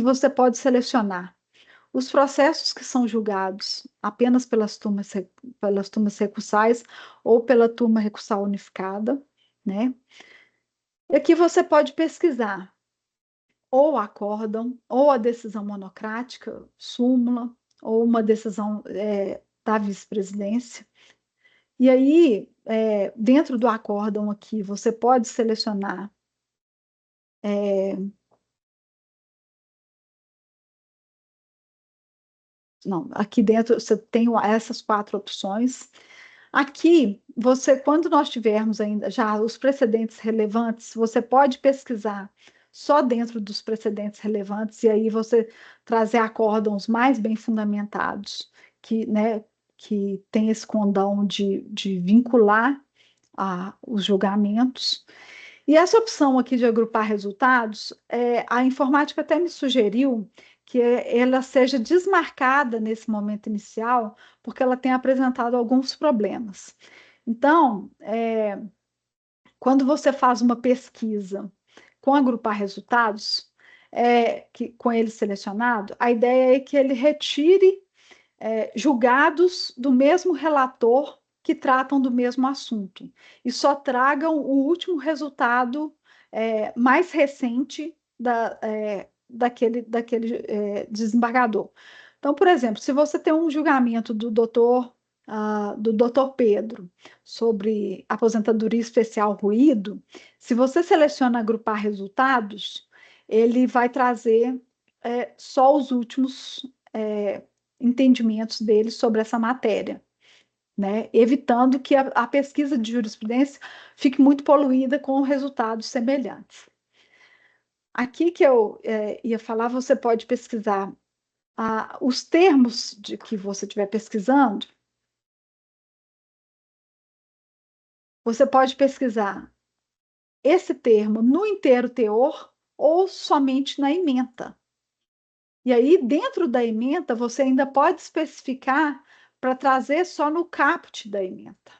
você pode selecionar os processos que são julgados apenas pelas turmas recursais ou pela turma recursal unificada, né? E aqui você pode pesquisar ou acórdão, ou a decisão monocrática, súmula, ou uma decisão da vice-presidência. E aí, dentro do acórdão aqui, você pode selecionar não, aqui dentro você tem essas 4 opções. Aqui, quando nós tivermos ainda já os precedentes relevantes, você pode pesquisar só dentro dos precedentes relevantes, e aí você trazer acórdãos mais bem fundamentados, que tem esse condão de vincular os julgamentos. E essa opção aqui de agrupar resultados, a informática até me sugeriu que ela seja desmarcada nesse momento inicial, porque ela tem apresentado alguns problemas. Então, quando você faz uma pesquisa com agrupar resultados, com ele selecionado, a ideia é que ele retire julgados do mesmo relator que tratam do mesmo assunto e só tragam o último resultado mais recente daquele desembargador. Então, por exemplo, se você tem um julgamento do doutor Pedro sobre aposentadoria especial ruído, se você seleciona agrupar resultados, ele vai trazer só os últimos entendimentos dele sobre essa matéria, né? Evitando que a pesquisa de jurisprudência fique muito poluída com resultados semelhantes. Aqui que eu ia falar, você pode pesquisar os termos de que você estiver pesquisando. Você pode pesquisar esse termo no inteiro teor ou somente na ementa. E aí, dentro da ementa, você ainda pode especificar para trazer só no caput da ementa.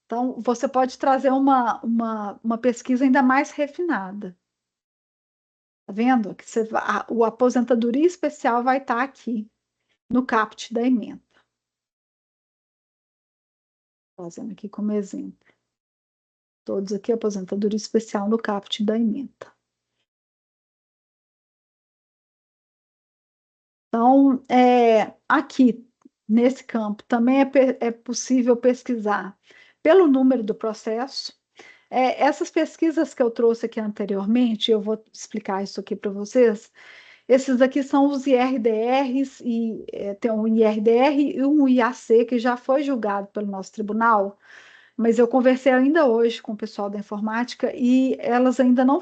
Então, você pode trazer uma pesquisa ainda mais refinada. Tá vendo? Que o aposentadoria especial vai estar aqui, no caput da ementa. Fazendo aqui como exemplo. Todos aqui, aposentadoria especial no caput da ementa. Então, aqui, nesse campo, também é possível pesquisar pelo número do processo. Essas pesquisas que eu trouxe aqui anteriormente, eu vou explicar isso aqui para vocês. Esses aqui são os IRDRs, e tem um IRDR e um IAC, que já foi julgado pelo nosso tribunal, mas eu conversei ainda hoje com o pessoal da informática e elas ainda não,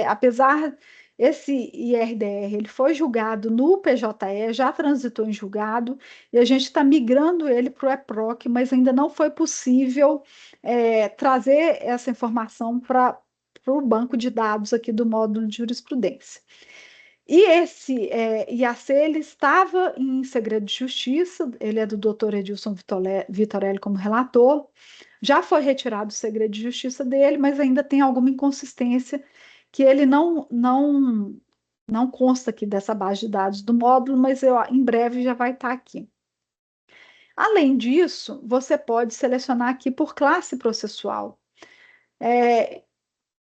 apesar esse IRDR, ele foi julgado no PJE, já transitou em julgado, e a gente está migrando ele para o EPROC, mas ainda não foi possível trazer essa informação para o banco de dados aqui do módulo de jurisprudência. E esse IAC, ele estava em segredo de justiça, ele é do doutor Edilson Vitorelli como relator, já foi retirado o segredo de justiça dele, mas ainda tem alguma inconsistência que ele não consta aqui dessa base de dados do módulo, mas em breve já vai estar aqui. Além disso, você pode selecionar aqui por classe processual,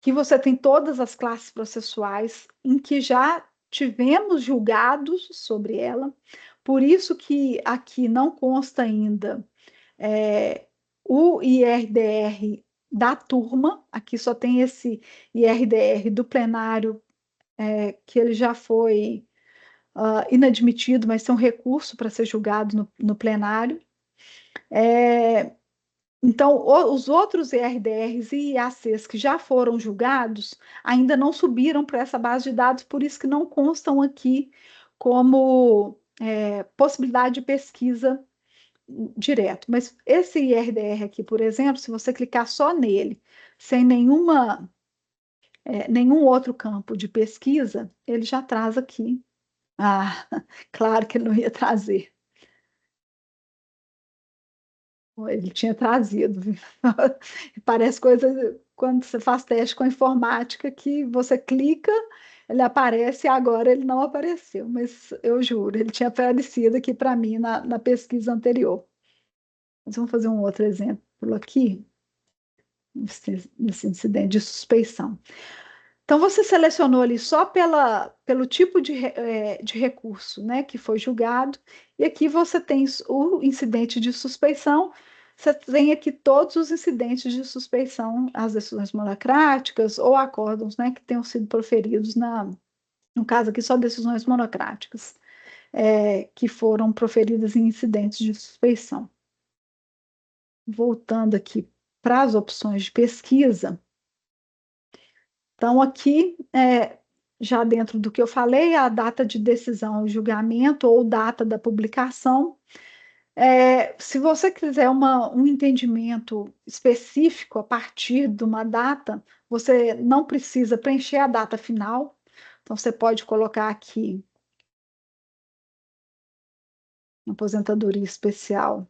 que você tem todas as classes processuais em que já tivemos julgados sobre ela, por isso que aqui não consta ainda o IRDR da turma, aqui só tem esse IRDR do plenário, que ele já foi inadmitido, mas tem um recurso para ser julgado no plenário. Então, os outros ERDRs e IACs que já foram julgados ainda não subiram para essa base de dados, por isso que não constam aqui como possibilidade de pesquisa direto. Mas esse IRDR aqui, por exemplo, se você clicar só nele, sem nenhum outro campo de pesquisa, ele já traz aqui. Ah, claro que ele não ia trazer. Ele tinha trazido. Parece coisa quando você faz teste com a informática que você clica, ele aparece e agora ele não apareceu. Mas eu juro, ele tinha aparecido aqui para mim na pesquisa anterior. Mas vamos fazer um outro exemplo aqui, nesse incidente de suspeição. Então, você selecionou ali só pelo tipo de recurso, né, que foi julgado, e aqui você tem o incidente de suspeição, você tem aqui todos os incidentes de suspeição, as decisões monocráticas ou acórdãos, né, que tenham sido proferidos no caso aqui, só decisões monocráticas, que foram proferidas em incidentes de suspeição. Voltando aqui para as opções de pesquisa, então, aqui, já dentro do que eu falei, a data de decisão e julgamento ou data da publicação. Se você quiser um entendimento específico a partir de uma data, você não precisa preencher a data final. Então, você pode colocar aqui aposentadoria especial.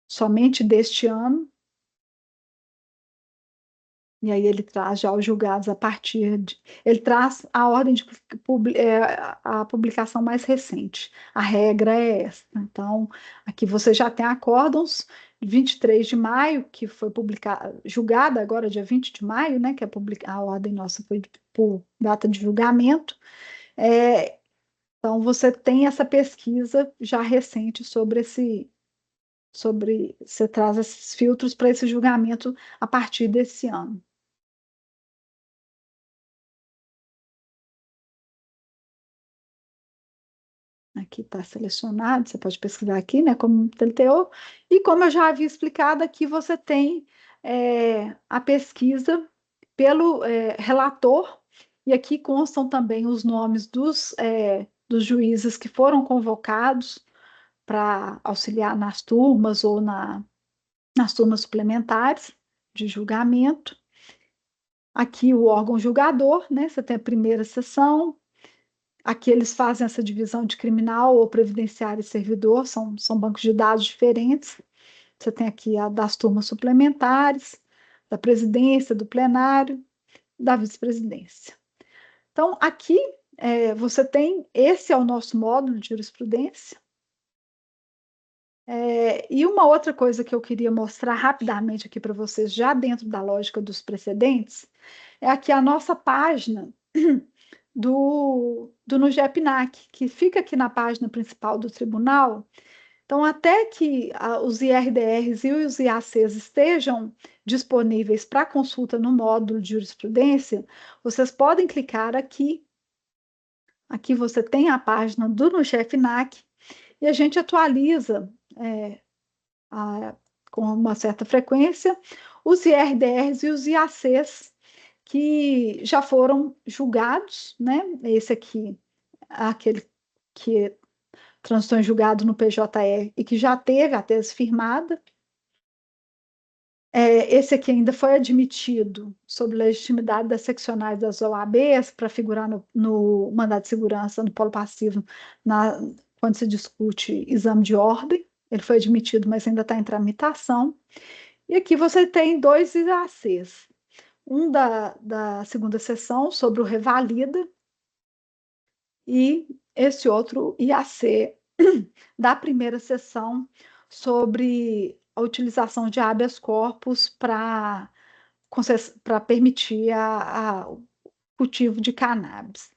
Somente deste ano. E aí ele traz já os julgados a partir de... Ele traz a ordem de a publicação mais recente. A regra é essa. Então, aqui você já tem acórdãos, 23 de maio, que foi julgada agora, dia 20 de maio, né? Que a ordem nossa foi por data de julgamento. Então, você tem essa pesquisa já recente você traz esses filtros para esse julgamento a partir desse ano. Aqui está selecionado, você pode pesquisar aqui, né, como TLTO, e como eu já havia explicado, aqui você tem a pesquisa pelo relator, e aqui constam também os nomes dos juízes que foram convocados para auxiliar nas turmas ou nas turmas suplementares de julgamento. Aqui o órgão julgador, né, você tem a primeira sessão. Aqui eles fazem essa divisão de criminal ou previdenciário e servidor, são bancos de dados diferentes. Você tem aqui a das turmas suplementares, da presidência, do plenário, da vice-presidência. Então, aqui você tem, esse é o nosso módulo de jurisprudência. E uma outra coisa que eu queria mostrar rapidamente aqui para vocês, já dentro da lógica dos precedentes, é aqui a nossa página do NUGEPNAC, que fica aqui na página principal do tribunal. Então, até que os IRDRs e os IACs estejam disponíveis para consulta no módulo de jurisprudência, vocês podem clicar aqui. Aqui você tem a página do NUGEPNAC e a gente atualiza com uma certa frequência os IRDRs e os IACs que já foram julgados, né? Esse aqui, aquele que transitou em julgado no PJE e que já teve a tese firmada. Esse aqui ainda foi admitido sob legitimidade das seccionais das OABs para figurar no mandado de segurança no polo passivo quando se discute exame de ordem. Ele foi admitido, mas ainda está em tramitação. E aqui você tem 2 IACs. Um da segunda sessão sobre o revalida e esse outro IAC da primeira sessão sobre a utilização de habeas corpus para permitir o cultivo de cannabis.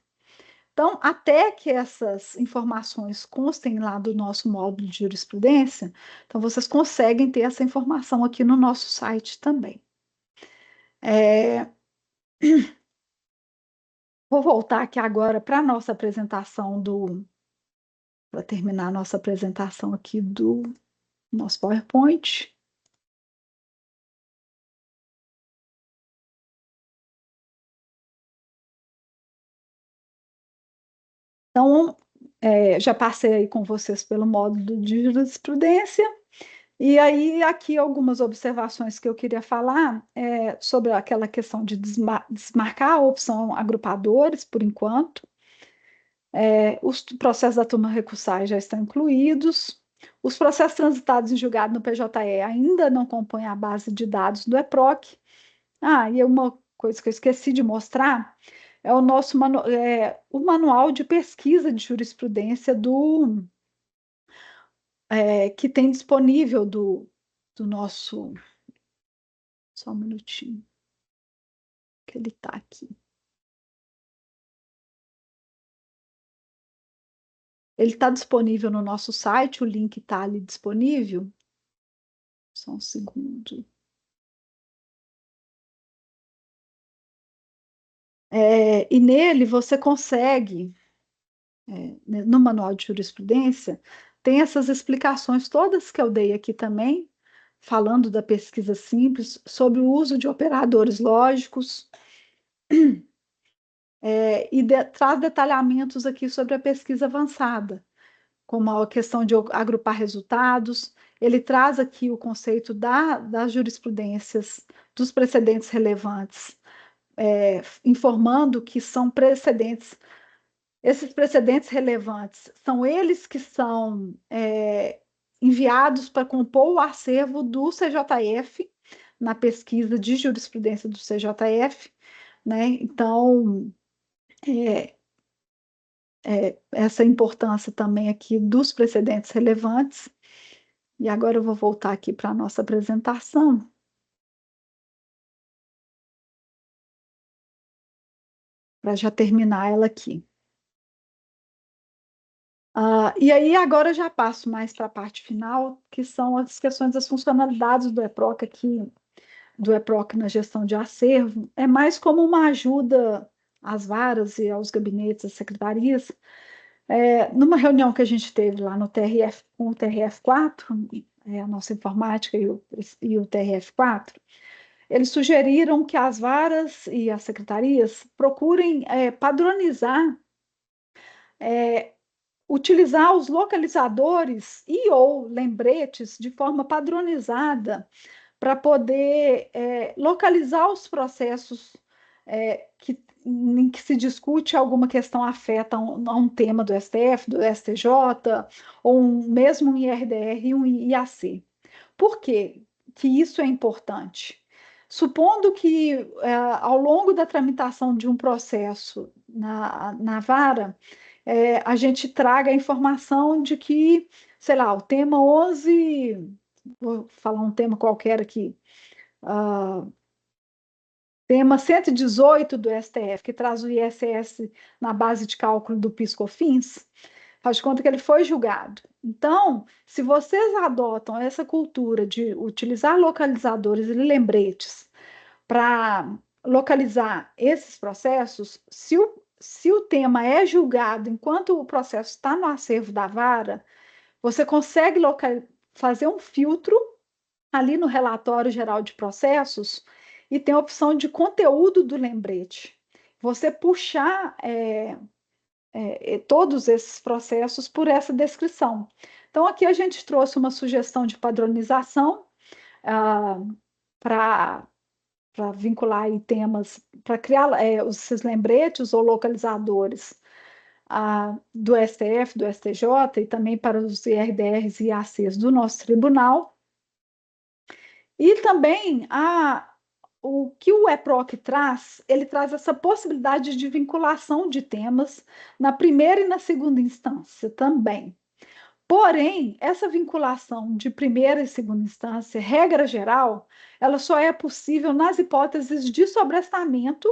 Então, até que essas informações constem lá do nosso módulo de jurisprudência, então vocês conseguem ter essa informação aqui no nosso site também. Vou voltar aqui agora para a nossa apresentação para terminar a nossa apresentação aqui do nosso PowerPoint. Então, já passei aí com vocês pelo módulo de jurisprudência, e aí aqui algumas observações que eu queria falar sobre aquela questão de desmarcar a opção agrupadores, por enquanto. Os processos da turma recursal já estão incluídos. Os processos transitados em julgado no PJE ainda não compõem a base de dados do EPROC. E uma coisa que eu esqueci de mostrar é o nosso o manual de pesquisa de jurisprudência que tem disponível do nosso... Só um minutinho, que ele está aqui. Ele está disponível no nosso site, o link está ali disponível. Só um segundo. E nele você consegue, no manual de jurisprudência, tem essas explicações todas que eu dei aqui também, falando da pesquisa simples, sobre o uso de operadores lógicos, traz detalhamentos aqui sobre a pesquisa avançada, como a questão de agrupar resultados. Ele traz aqui o conceito das jurisprudências, dos precedentes relevantes, informando que são precedentes. Esses precedentes relevantes são eles que são enviados para compor o acervo do CJF, na pesquisa de jurisprudência do CJF, né? Então, essa importância também aqui dos precedentes relevantes. E agora eu vou voltar aqui para a nossa apresentação. Para já terminar ela aqui. E aí agora eu já passo mais para a parte final, que são as questões das funcionalidades do EPROC aqui, do EPROC na gestão de acervo. É mais como uma ajuda às varas e aos gabinetes, às secretarias. Numa reunião que a gente teve lá no TRF, com o TRF4, a nossa informática e o TRF4, eles sugeriram que as varas e as secretarias procurem padronizar, utilizar os localizadores ou lembretes de forma padronizada para poder localizar os processos em que se discute alguma questão afeta a um tema do STF, do STJ, ou mesmo um IRDR e um IAC. Por quê que isso é importante? Supondo que, ao longo da tramitação de um processo na vara, a gente traga a informação de que, sei lá, o tema 11, vou falar um tema qualquer aqui, tema 118 do STF, que traz o ISS na base de cálculo do PIS/COFINS, faz de conta que ele foi julgado. Então, se vocês adotam essa cultura de utilizar localizadores e lembretes para localizar esses processos, se o tema é julgado enquanto o processo está no acervo da vara, você consegue fazer um filtro ali no relatório geral de processos e tem a opção de conteúdo do lembrete. Você puxar todos esses processos por essa descrição. Então, aqui a gente trouxe uma sugestão de padronização para vincular aí temas, para criar esses lembretes ou localizadores do STF, do STJ e também para os IRDRs e IACs do nosso tribunal. E também o que o EPROC traz, ele traz essa possibilidade de vinculação de temas na primeira e na segunda instância também. Porém, essa vinculação de primeira e segunda instância, regra geral, ela só é possível nas hipóteses de sobrestamento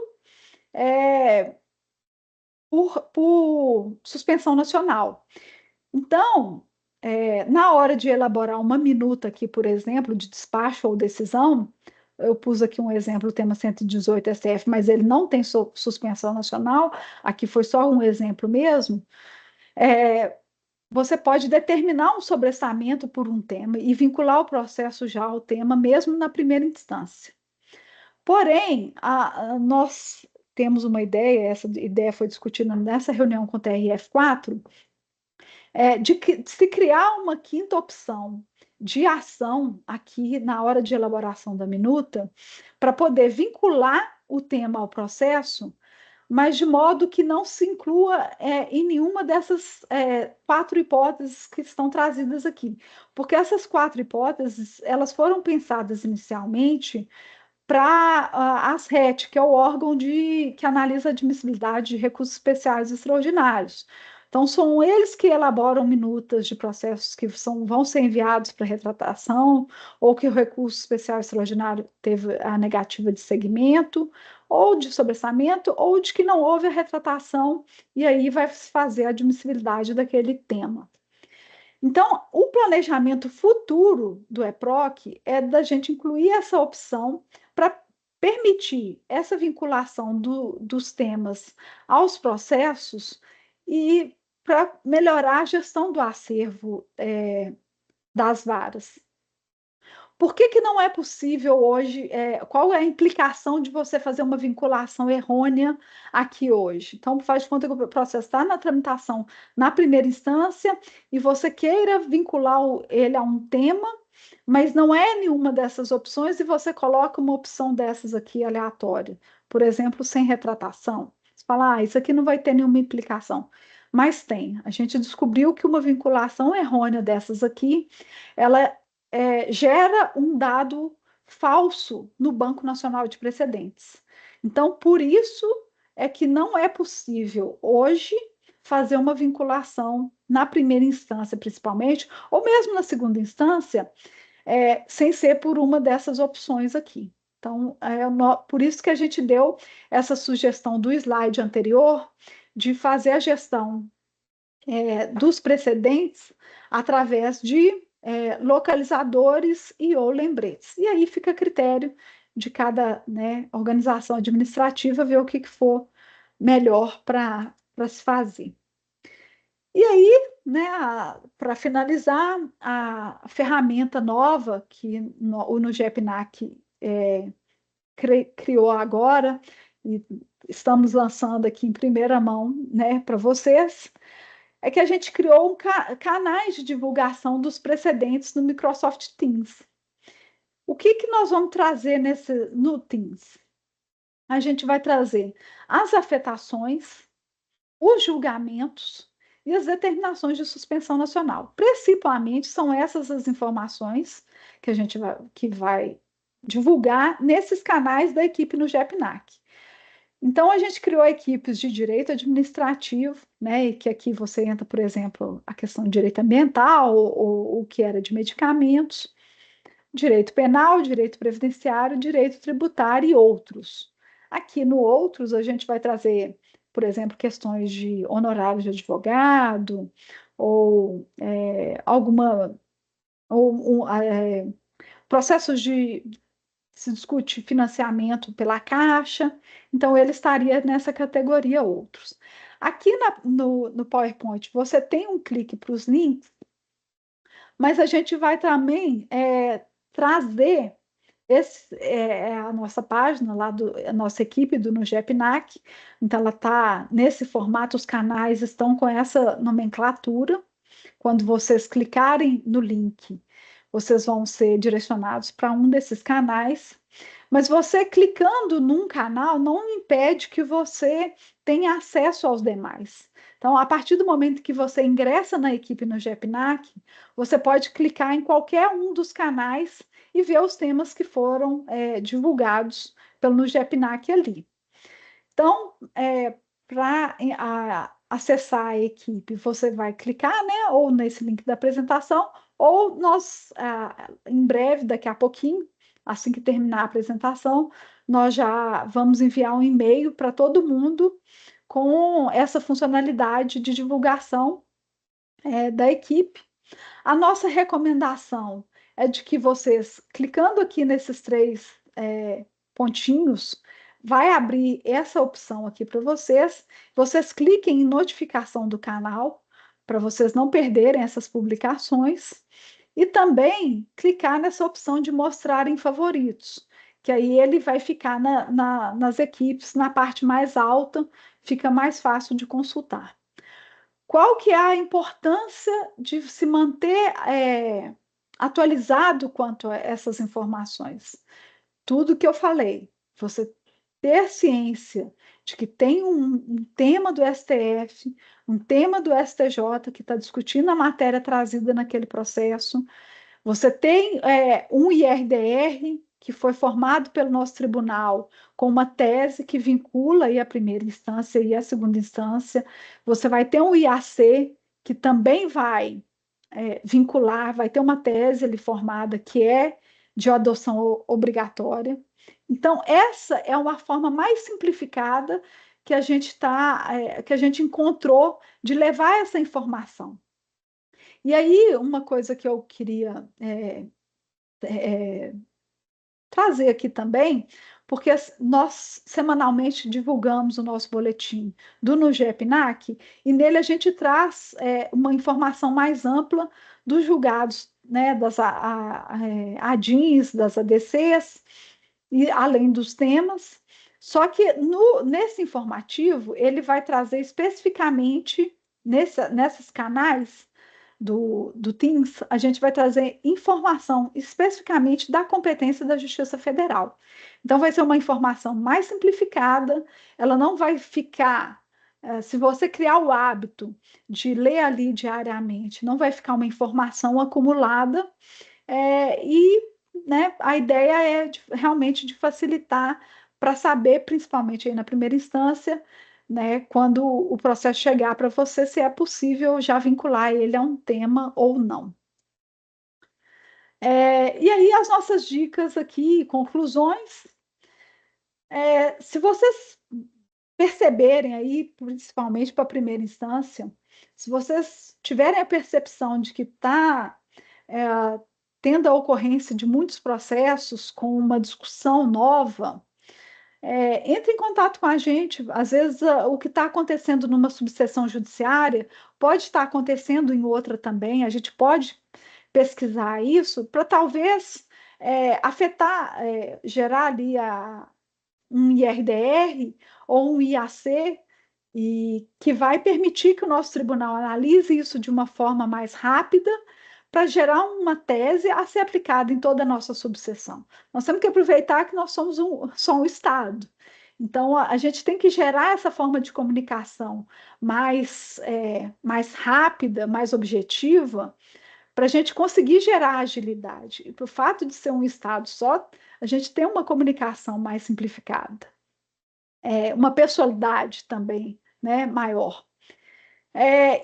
por suspensão nacional. Então, na hora de elaborar uma minuta aqui, por exemplo, de despacho ou decisão, eu pus aqui um exemplo, o tema 118 SF, mas ele não tem suspensão nacional, aqui foi só um exemplo mesmo. Você pode determinar um sobrestamento por um tema e vincular o processo já ao tema, mesmo na primeira instância. Porém, nós temos uma ideia, essa ideia foi discutida nessa reunião com o TRF4, de se criar uma quinta opção de ação aqui na hora de elaboração da minuta, para poder vincular o tema ao processo, mas de modo que não se inclua em nenhuma dessas 4 hipóteses que estão trazidas aqui. Porque essas 4 hipóteses, elas foram pensadas inicialmente para as RET, que é o órgão que analisa a admissibilidade de recursos especiais e extraordinários. Então, são eles que elaboram minutas de processos que vão ser enviados para retratação, ou que o recurso especial extraordinário teve a negativa de segmento, ou de sobressamento, ou de que não houve a retratação, e aí vai se fazer a admissibilidade daquele tema. Então, o planejamento futuro do EPROC é da gente incluir essa opção para permitir essa vinculação dos temas aos processos e para melhorar a gestão do acervo das varas. Por que não é possível hoje? Qual é a implicação de você fazer uma vinculação errônea aqui hoje? Então, faz de conta que o processo está na tramitação na primeira instância e você queira vincular ele a um tema, mas não é nenhuma dessas opções e você coloca uma opção dessas aqui aleatória. Por exemplo, sem retratação. Você fala, isso aqui não vai ter nenhuma implicação. Mas tem. A gente descobriu que uma vinculação errônea dessas aqui, ela gera um dado falso no Banco Nacional de Precedentes. Então, por isso é que não é possível hoje fazer uma vinculação na primeira instância, principalmente, ou mesmo na segunda instância, sem ser por uma dessas opções aqui. Então, por isso que a gente deu essa sugestão do slide anterior de fazer a gestão dos precedentes através de localizadores e ou lembretes. E aí fica a critério de cada organização administrativa ver o que for melhor para se fazer. E aí, para finalizar, a ferramenta nova que o NUGEPNAC criou agora, e estamos lançando aqui em primeira mão para vocês, é que a gente criou canais de divulgação dos precedentes no Microsoft Teams. O que nós vamos trazer no Teams? A gente vai trazer as afetações, os julgamentos e as determinações de suspensão nacional. Principalmente são essas as informações que a gente vai divulgar nesses canais da equipe no GEPNAC. Então, a gente criou equipes de direito administrativo, e que aqui você entra, por exemplo, a questão de direito ambiental, ou o que era de medicamentos, direito penal, direito previdenciário, direito tributário e outros. Aqui no outros, a gente vai trazer, por exemplo, questões de honorários de advogado, ou processos se discute financiamento pela Caixa, então ele estaria nessa categoria outros. Aqui no PowerPoint você tem um clique para os links, mas a gente vai também trazer a nossa página lá a nossa equipe do NUGEPNAC, então ela está nesse formato, os canais estão com essa nomenclatura. Quando vocês clicarem no link, vocês vão ser direcionados para um desses canais, mas você clicando num canal não impede que você tenha acesso aos demais. Então, a partir do momento que você ingressa na equipe no GEPNAC, você pode clicar em qualquer um dos canais e ver os temas que foram divulgados pelo NUGEPNAC ali. Então, para acessar a equipe, você vai clicar, né, ou nesse link da apresentação, ou nós, em breve, daqui a pouquinho, assim que terminar a apresentação, nós já vamos enviar um e-mail para todo mundo com essa funcionalidade de divulgação da equipe. A nossa recomendação é de que vocês, clicando aqui nesses 3 pontinhos, vai abrir essa opção aqui para vocês. Vocês cliquem em notificação do canal, para vocês não perderem essas publicações. E também clicar nessa opção de mostrar em favoritos, que aí ele vai ficar nas equipes, na parte mais alta, fica mais fácil de consultar. Qual que é a importância de se manter atualizado quanto a essas informações? Tudo que eu falei, você ter ciência de que tem um tema do STF, um tema do STJ que está discutindo a matéria trazida naquele processo, você tem um IRDR que foi formado pelo nosso tribunal com uma tese que vincula aí a primeira instância e a segunda instância. Você vai ter um IAC que também vai vincular, vai ter uma tese ali formada que é de adoção obrigatória. Então, essa é uma forma mais simplificada que a gente encontrou de levar essa informação. E aí, uma coisa que eu queria trazer aqui também, porque nós semanalmente divulgamos o nosso boletim do NUGEPNAC, e nele a gente traz uma informação mais ampla dos julgados, né, das ADINs, das ADCs, e além dos temas. Só que nesse informativo, ele vai trazer especificamente, nesses canais do Teams, a gente vai trazer informação especificamente da competência da Justiça Federal. Então, vai ser uma informação mais simplificada, ela não vai ficar, se você criar o hábito de ler ali diariamente, não vai ficar uma informação acumulada, né, a ideia é realmente de facilitar para saber, principalmente aí na primeira instância, né, quando o processo chegar para você, se é possível já vincular ele a um tema ou não. E aí as nossas dicas aqui, conclusões. Se vocês perceberem aí, principalmente para a primeira instância, se vocês tiverem a percepção de que está tendo a ocorrência de muitos processos com uma discussão nova, entre em contato com a gente. Às vezes, o que está acontecendo numa subseção judiciária pode estar acontecendo em outra também. A gente pode pesquisar isso para talvez afetar, gerar ali um IRDR ou um IAC, e que vai permitir que o nosso tribunal analise isso de uma forma mais rápida, para gerar uma tese a ser aplicada em toda a nossa subseção. Nós temos que aproveitar que nós somos só um Estado. Então, a gente tem que gerar essa forma de comunicação mais rápida, mais objetiva, para a gente conseguir gerar agilidade. E para o fato de ser um Estado só, a gente tem uma comunicação mais simplificada. Uma pessoalidade também, né, maior.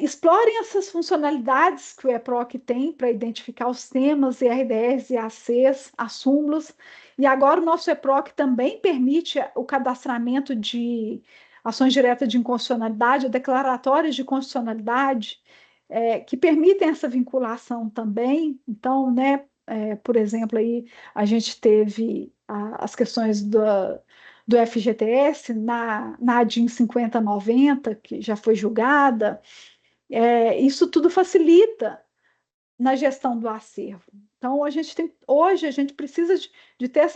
Explorem essas funcionalidades que o EPROC tem para identificar os temas, IRDRs, IACs, as súmulas. E agora o nosso EPROC também permite o cadastramento de ações diretas de inconstitucionalidade, declaratórias de constitucionalidade, que permitem essa vinculação também. Então, né, por exemplo, aí a gente teve as questões do FGTS na ADIM 5090, que já foi julgada. Isso tudo facilita na gestão do acervo. Então, hoje a gente precisa de ter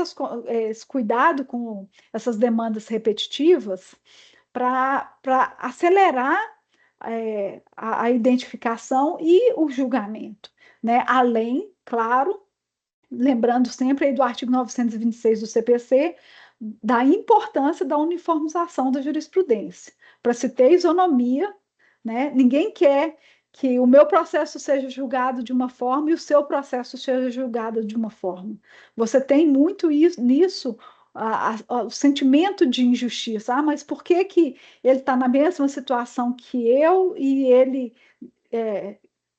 esse cuidado com essas demandas repetitivas para acelerar a identificação e o julgamento, né? Além, claro, lembrando sempre aí do artigo 926 do CPC, da importância da uniformização da jurisprudência, para se ter isonomia, né? Ninguém quer que o meu processo seja julgado de uma forma e o seu processo seja julgado de uma forma. Você tem muito nisso o sentimento de injustiça. Ah, mas por que que ele está na mesma situação que eu e ele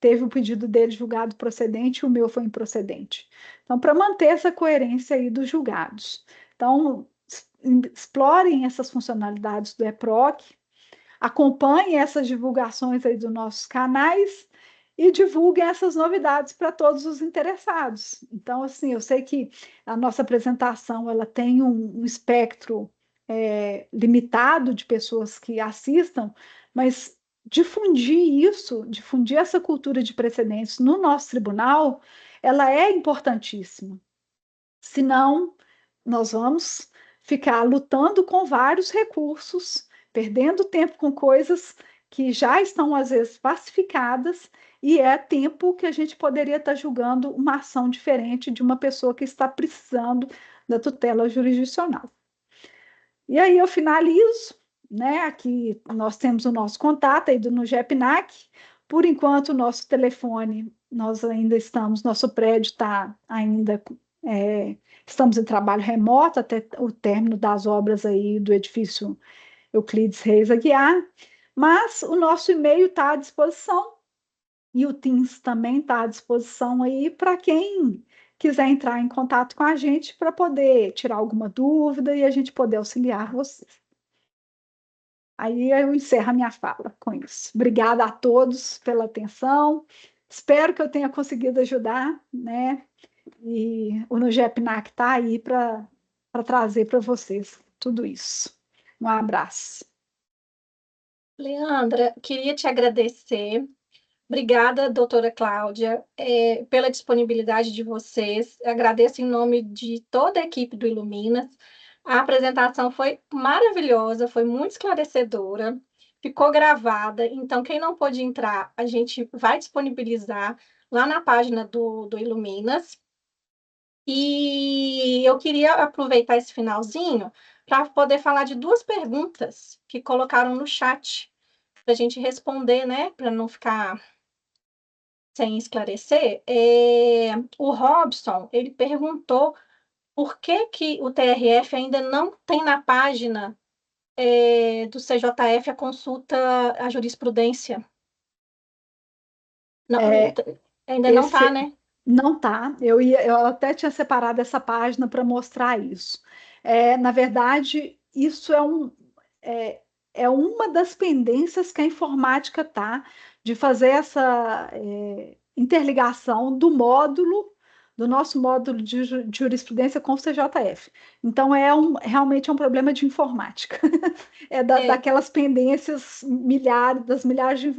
teve o pedido dele julgado procedente e o meu foi improcedente? Então, para manter essa coerência aí dos julgados. Então, explorem essas funcionalidades do EPROC, acompanhem essas divulgações aí dos nossos canais e divulguem essas novidades para todos os interessados. Então, assim, eu sei que a nossa apresentação ela tem um espectro limitado de pessoas que assistam, mas difundir isso, difundir essa cultura de precedentes no nosso tribunal, ela é importantíssima. Senão, nós vamos ficar lutando com vários recursos, perdendo tempo com coisas que já estão, às vezes, pacificadas, e é tempo que a gente poderia estar julgando uma ação diferente de uma pessoa que está precisando da tutela jurisdicional. E aí eu finalizo, né? Aqui nós temos o nosso contato aí no GEPNAC. Por enquanto, o nosso telefone, nós ainda estamos, nosso prédio está ainda, estamos em trabalho remoto até o término das obras aí do edifício Euclides Reis Aguiar, mas o nosso e-mail está à disposição e o Teams também está à disposição aí para quem quiser entrar em contato com a gente para poder tirar alguma dúvida e a gente poder auxiliar vocês. Aí eu encerro a minha fala com isso. Obrigada a todos pela atenção. Espero que eu tenha conseguido ajudar, né? E o NUGEPNAC está aí para trazer para vocês tudo isso. Um abraço. Leandra, queria te agradecer. Obrigada, doutora Cláudia, pela disponibilidade de vocês. Agradeço em nome de toda a equipe do Iluminas. A apresentação foi maravilhosa, foi muito esclarecedora, ficou gravada. Então, quem não pôde entrar, a gente vai disponibilizar lá na página do Iluminas. E eu queria aproveitar esse finalzinho para poder falar de duas perguntas que colocaram no chat, para a gente responder, né? Para não ficar sem esclarecer. O Robson, ele perguntou por que que o TRF ainda não tem na página do CJF a consulta à jurisprudência. Não, ainda não está, né? Não está. Eu até tinha separado essa página para mostrar isso. Na verdade, isso é uma das pendências que a informática está de fazer essa interligação do nosso módulo de jurisprudência com o CJF. Então, realmente é um problema de informática. Daquelas pendências, das milhares de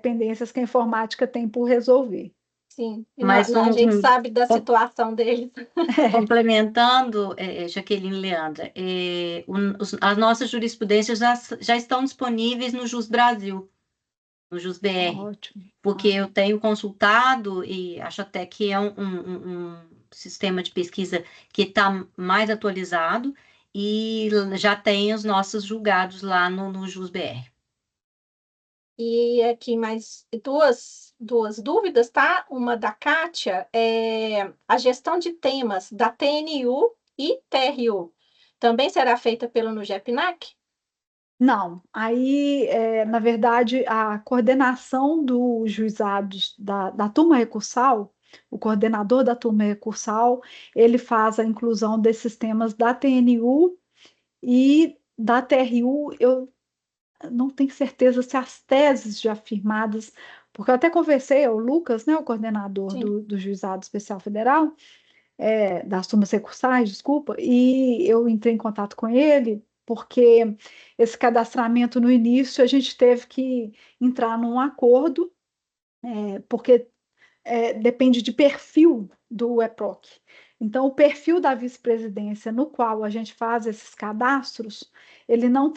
pendências que a informática tem por resolver. Sim, mas a gente sabe da situação deles. Complementando, Jaqueline e Leandra, as nossas jurisprudências já estão disponíveis no Jus Brasil, no Jus BR. Ótimo. Porque eu tenho consultado e acho até que é um sistema de pesquisa que está mais atualizado e já tem os nossos julgados lá no Jus BR. E aqui mais duas dúvidas, tá? Uma da Kátia, a gestão de temas da TNU e TRU também será feita pelo NUGEPNAC? Não, aí, na verdade, a coordenação dos juizados da turma recursal, o coordenador da turma recursal, ele faz a inclusão desses temas da TNU e da TRU. Eu não tenho certeza se as teses já firmadas, porque eu até conversei, o Lucas, né, o coordenador do Juizado Especial Federal, das turmas recursais, desculpa, e eu entrei em contato com ele, porque esse cadastramento no início a gente teve que entrar num acordo, porque depende de perfil do EPROC. Então, o perfil da vice-presidência no qual a gente faz esses cadastros, ele não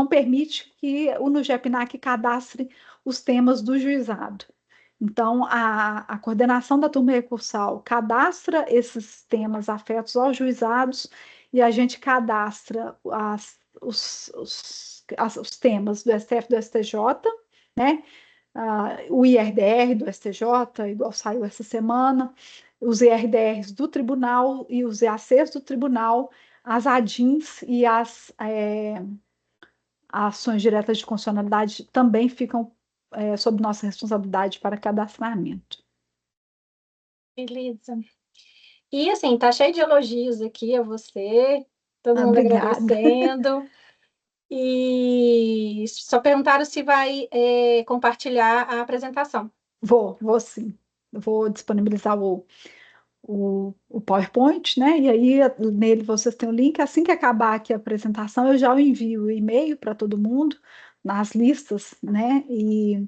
permite que o NUGEPNAC cadastre os temas do juizado. Então, a coordenação da turma recursal cadastra esses temas afetos aos juizados e a gente cadastra os temas do STF e do STJ, né? o IRDR do STJ, igual saiu essa semana, os IRDRs do tribunal e os EACs do tribunal, as ADINs e as ações diretas de constitucionalidade também ficam sob nossa responsabilidade para cadastramento. Beleza. E assim, tá cheio de elogios aqui a você, todo mundo Obrigada. agradecendo. E só perguntaram se vai compartilhar a apresentação. Vou sim. Vou disponibilizar o PowerPoint, né? E aí nele vocês têm o link. Assim que acabar aqui a apresentação, eu já envio o e-mail para todo mundo, nas listas, né? E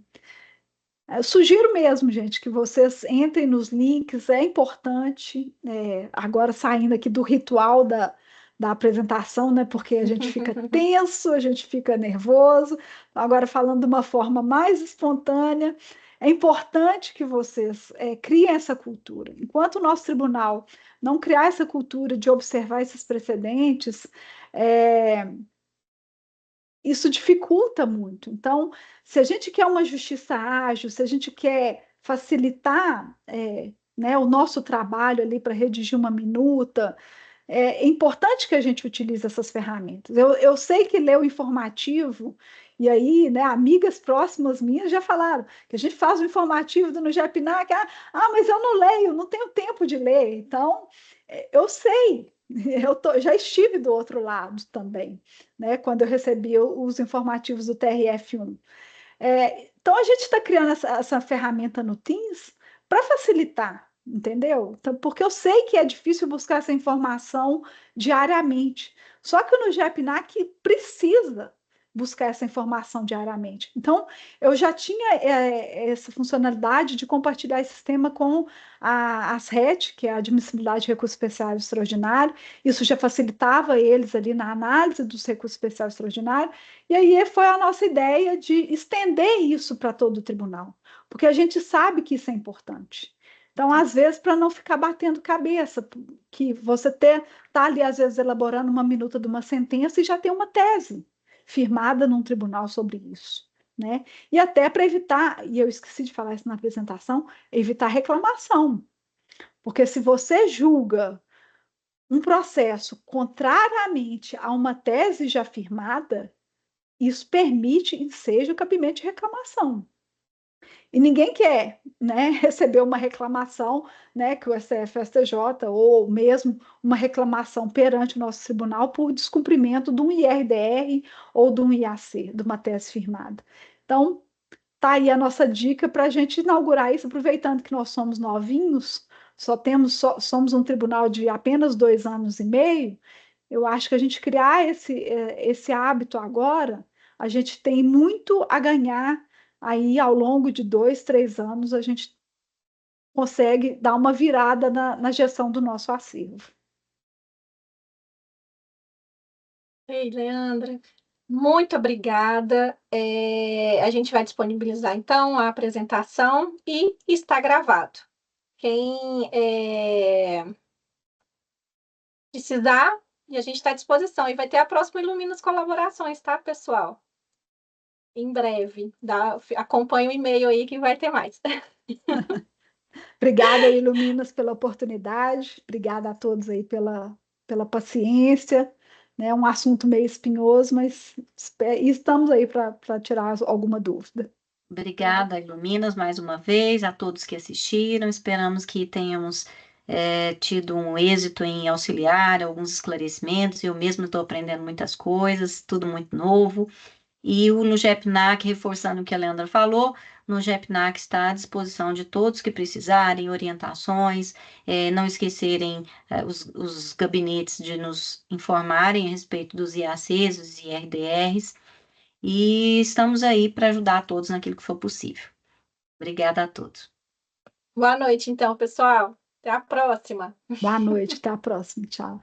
eu sugiro mesmo, gente, que vocês entrem nos links, é importante, agora saindo aqui do ritual da apresentação, né? Porque a gente fica tenso, a gente fica nervoso. Agora, falando de uma forma mais espontânea, é importante que vocês criem essa cultura. Enquanto o nosso tribunal não criar essa cultura de observar esses precedentes, isso dificulta muito. Então, se a gente quer uma justiça ágil, se a gente quer facilitar né, o nosso trabalho ali para redigir uma minuta, é importante que a gente utilize essas ferramentas. Eu sei que ler o informativo, e aí, né, amigas próximas minhas já falaram que a gente faz o informativo do NUGEPNAC, mas eu não leio, não tenho tempo de ler. Então, eu sei, já estive do outro lado também, né, quando eu recebi os informativos do TRF1. Então, a gente está criando essa ferramenta no Teams para facilitar, entendeu? Então, porque eu sei que é difícil buscar essa informação diariamente. Só que no GEPNAC precisa buscar essa informação diariamente. Então, eu já tinha essa funcionalidade de compartilhar esse sistema com as RET, que é a Admissibilidade de Recurso Especial e Extraordinário. Isso já facilitava eles ali na análise dos recursos especiais e extraordinários. E aí foi a nossa ideia de estender isso para todo o tribunal, porque a gente sabe que isso é importante. Então, às vezes, para não ficar batendo cabeça, que você está ali, às vezes, elaborando uma minuta de uma sentença e já tem uma tese firmada num tribunal sobre isso, né? E até para evitar, e eu esqueci de falar isso na apresentação, evitar reclamação. Porque se você julga um processo contrariamente a uma tese já firmada, isso permite e seja o cabimento de reclamação. E ninguém quer, né, receber uma reclamação, né, que o STF, STJ, ou mesmo uma reclamação perante o nosso tribunal por descumprimento de um IRDR ou de um IAC, de uma tese firmada. Então, tá aí a nossa dica para a gente inaugurar isso, aproveitando que nós somos novinhos, somos um tribunal de apenas 2 anos e meio. Eu acho que a gente criar esse hábito agora, a gente tem muito a ganhar aí ao longo de 2, 3 anos, a gente consegue dar uma virada na gestão do nosso acervo. Ei, Leandra, muito obrigada. A gente vai disponibilizar, então, a apresentação e está gravado. Quem precisar, e a gente está à disposição. E vai ter a próxima Iluminas Colaborações, tá, pessoal? Em breve. Acompanhe o e-mail aí que vai ter mais. Obrigada, Iluminas, pela oportunidade. Obrigada a todos aí pela paciência. É um assunto meio espinhoso, mas estamos aí para tirar alguma dúvida. Obrigada, Iluminas, mais uma vez, a todos que assistiram. Esperamos que tenhamos tido um êxito em auxiliar, alguns esclarecimentos. Eu mesmo estou aprendendo muitas coisas, tudo muito novo. E o NUGEPNAC, reforçando o que a Leandra falou, no NUGEPNAC está à disposição de todos que precisarem, orientações, não esquecerem os gabinetes de nos informarem a respeito dos IACs, dos IRDRs, e estamos aí para ajudar a todos naquilo que for possível. Obrigada a todos. Boa noite, então, pessoal. Até a próxima. Boa noite, até a próxima. Tchau.